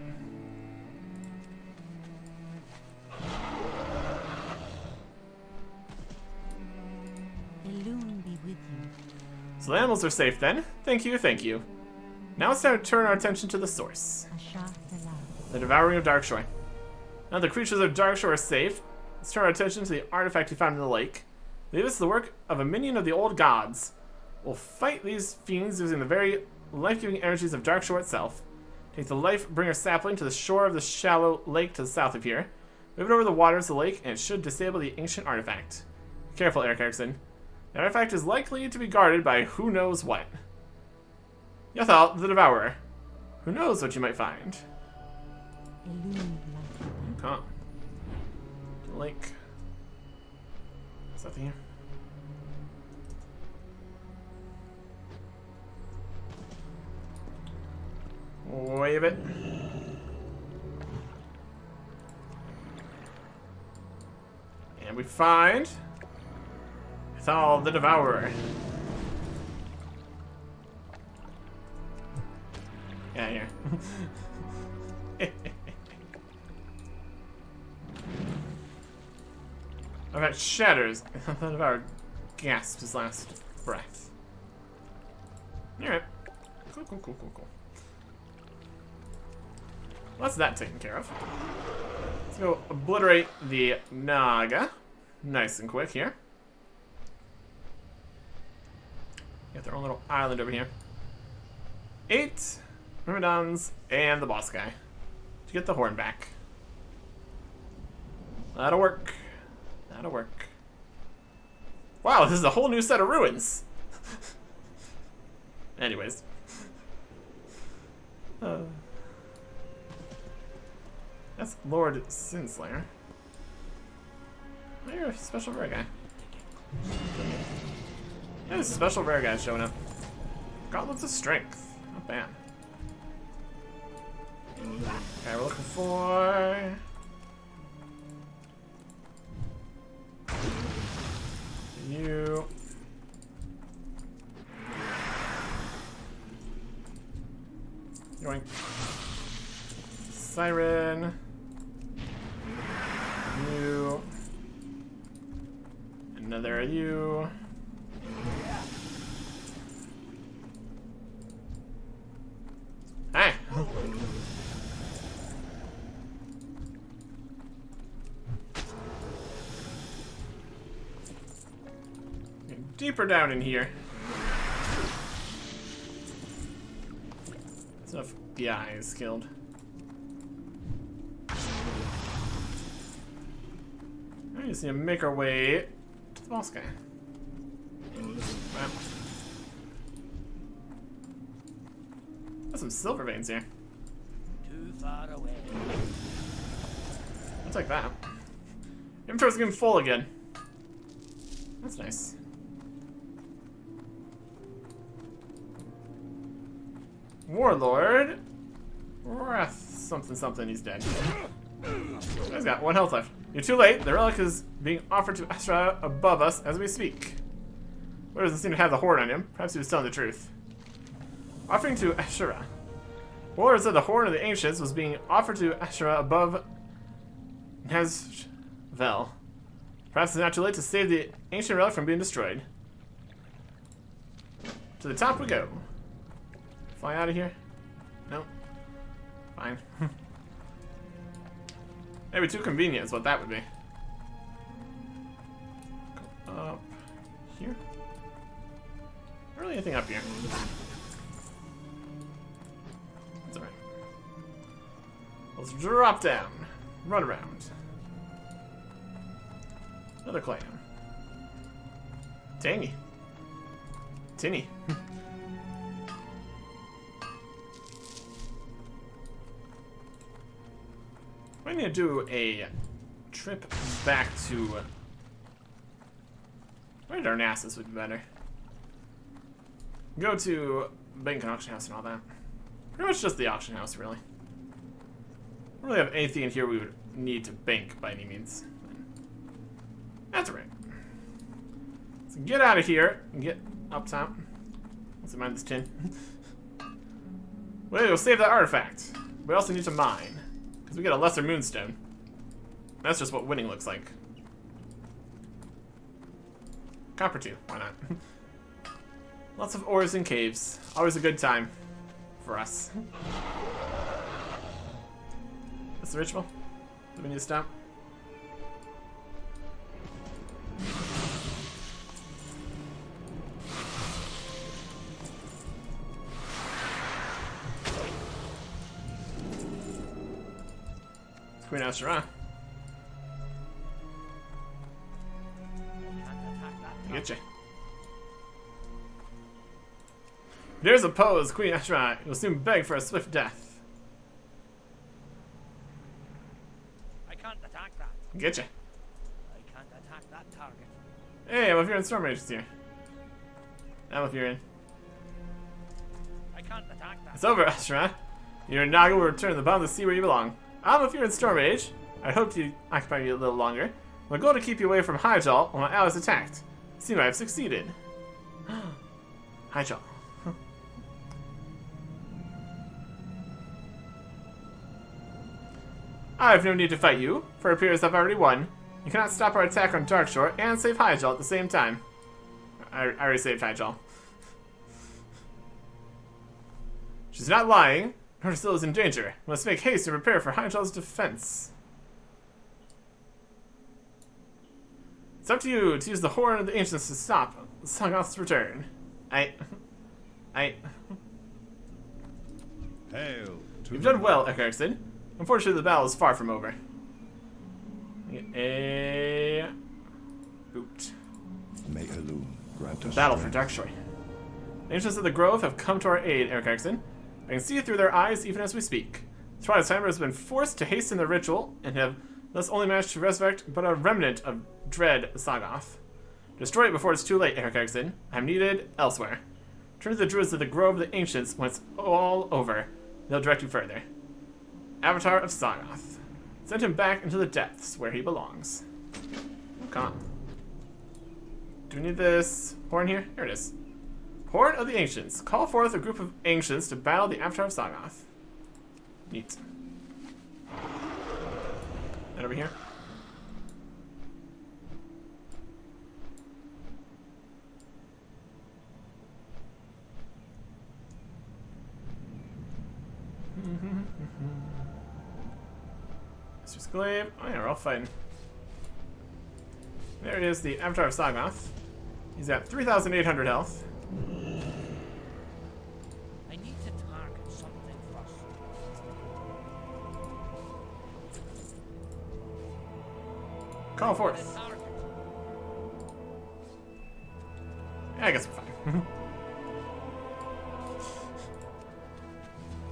Elune be with you. So the animals are safe then. Thank you, thank you. Now it's time to turn our attention to the source. Asha Thala. The devouring of Darkshore. Now the creatures of Darkshore are safe. Let's turn our attention to the artifact we found in the lake. I believe it's the work of a minion of the old gods. We'll fight these fiends using the very life-giving energies of Darkshore itself. Take the life-bringer sapling to the shore of the shallow lake to the south of here. Move it over the waters of the lake, and it should disable the ancient artifact. Careful, Eric Erickson. The artifact is likely to be guarded by who knows what. Yathal, the Devourer. Who knows what you might find? Elune like you. Okay. Lake. Is that the here? Wave it. And we find Yathal, the Devourer. Yeah, here. Okay, shatters. The Devourer gasped his last breath. Alright. Cool. Well, that's that taken care of. Let's go obliterate the Naga. Nice and quick here. Got their own little island over here. 8. Myrmidons, and the boss guy to get the horn back. That'll work. That'll work. Wow, this is a whole new set of ruins. Anyways. That's Lord Sinslayer. Oh, you're a special rare guy. There's a special rare guy showing up. Gauntlets of Strength. Not bad. Okay, we're looking for... you. Going. Siren. You. Another you. Hey. Get deeper down in here. Enough guys killed. I just need to make our way to the boss guy. Wow. Got some silver veins here. Too far away. I'll take that. Inventory's getting full again. That's nice. Warlord. Wrath something something, he's dead. He's got 1 health left. You're too late. The relic is being offered to Astra above us as we speak. What doesn't seem to have the horn on him? Perhaps he was telling the truth. Offering to Ashura. Warlord said the horn of the ancients was being offered to Ashura above Nazvel. Perhaps it's not too late to save the ancient relic from being destroyed. To the top we go. Fly out of here? No. Fine. Maybe too convenient is what that would be. Go up here? Not really anything up here. That's alright. Let's drop down. Run around. Another clan. Tangy. Tinny. I need to do a trip back to... where did Darkshore would be better? Go to bank and auction house and all that. Pretty much just the auction house, really. Don't really have anything in here we would need to bank by any means. That's right. So get out of here and get up top. Let's mine this tin. We'll save that artifact. We also need to mine. Because we get a lesser moonstone. That's just what winning looks like. Copper 2, why not? Lots of ores and caves. Always a good time for us. That's the ritual. Do we need to stop? Queen Ashura. Get you. There's a pose, Queen Ashura. You'll soon beg for a swift death. I can't attack that. Get you. I can't attack that target. Hey, well, if you're in Storm Mage's here. Now if you're in. I can't attack that. It's over, Ashura. Your Naga will return to the bottom of the sea where you belong. If you're in Storm Age, I hope to occupy you a little longer. My goal to keep you away from Hyjal while my allies attacked. Seems I have succeeded. Hyjal. I have no need to fight you, for it appears I've already won. You cannot stop our attack on Darkshore and save Hyjal at the same time. I already saved Hyjal. She's not lying. Her still is in danger. We must make haste and prepare for Hyjal's defense. It's up to you to use the horn of the ancients to stop Sagoth's return. Hail to You've done well, Ekirxen. Unfortunately, the battle is far from over. A boot. May Elune grant us Battle for strength. Darkshore. The ancients of the Grove have come to our aid, Ekirxen. I can see it through their eyes even as we speak. The Twilight Timer has been forced to hasten the ritual and have thus only managed to resurrect but a remnant of dread Sagoth. Destroy it before it's too late, Ekirxen. I'm needed elsewhere. Turn to the druids of the Grove of the Ancients when it's all over. They'll direct you further. Avatar of Sagoth. Send him back into the depths where he belongs. Come on. Do we need this horn here? Here it is. Horn of the Ancients. Call forth a group of Ancients to battle the Avatar of Sagoth. Neat. And over here. Mr. Glaive. Oh yeah, we're all fighting. There is the Avatar of Sagoth. He's at 3,800 health. I need to target something first. Call The forth. target. Yeah, I guess we're fine.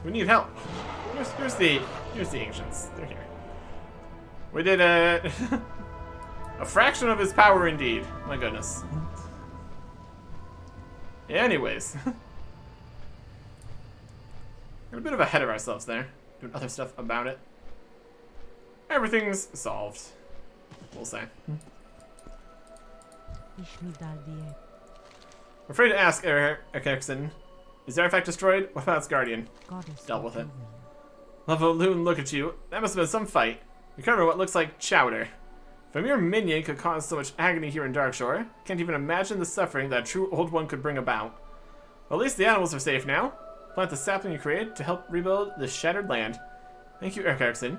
We need help. Here's the ancients. They're here. We did a a fraction of his power indeed. My goodness. Anyways. We're a bit of ahead of ourselves there. Doing other stuff about it. Everything's solved. We'll say. Ishmidaldie. I'm afraid to ask, Ekirxen. Is the artifact destroyed? What about its guardian? Goddess. Dealt with it. of the Loon, look at you. That must have been some fight. Recover what looks like chowder. If a mere minion could cause so much agony here in Darkshore, can't even imagine the suffering that a true Old One could bring about. Well, at least the animals are safe now. Plant the sapling you created to help rebuild this shattered land. Thank you, Ekirxen.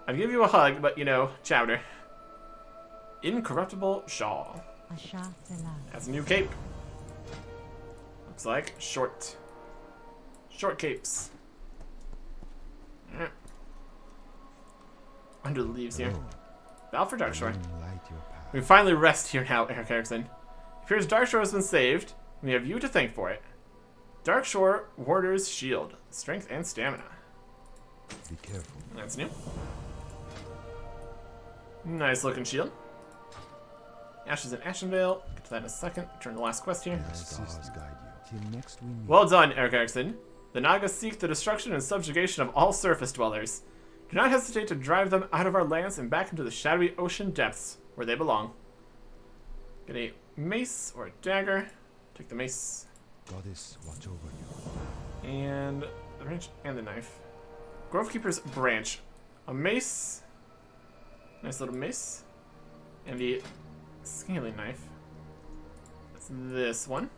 I'd give you a hug, but you know, chowder. Incorruptible shawl. Asha Tela. That's a new cape. Looks like short capes. Under the leaves here. Battle for Darkshore. Light your path. We finally rest here now, Ekirxen. It appears Darkshore has been saved, and we have you to thank for it. Darkshore Warder's Shield. Strength and stamina. Be careful. That's new. Nice looking shield. Ashes and Ashenvale. Get to that in a second. Turn to the last quest here. May the stars guide you. Till next we meet. Well done, Ekirxen. The Naga seek the destruction and subjugation of all surface dwellers. Do not hesitate to drive them out of our lands and back into the shadowy ocean depths where they belong. Get a mace or a dagger. Take the mace Goddess, watch over you. and the branch and the knife. Grovekeeper's branch. A mace. Nice little mace. And the scaling knife. That's this one.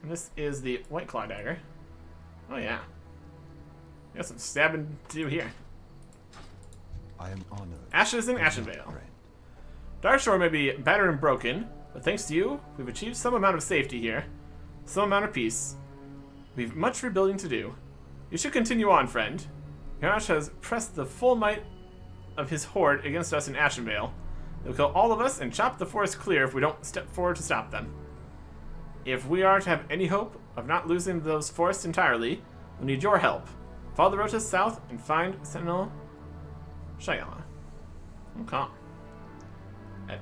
And this is the White Claw dagger. Oh yeah. We got some stabbing to do here. I am honored. Ashes and to be your Ashenvale. friend. Darkshore may be battered and broken, but thanks to you, we've achieved some amount of safety here. Some amount of peace. We've much rebuilding to do. You should continue on, friend. Yarash has pressed the full might of his horde against us in Ashenvale. They'll kill all of us and chop the forest clear if we don't step forward to stop them. If we are to have any hope of not losing those forests entirely, we'll need your help. Follow the road to the south and find Sentinel Shayala. Okay. At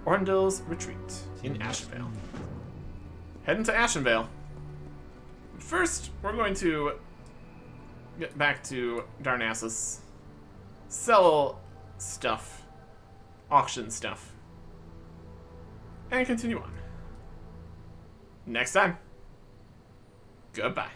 Orndil's Retreat in Ashenvale. Heading to Ashenvale. But first, we're going to get back to Darnassus. Sell stuff. Auction stuff. And continue on. Next time. Goodbye.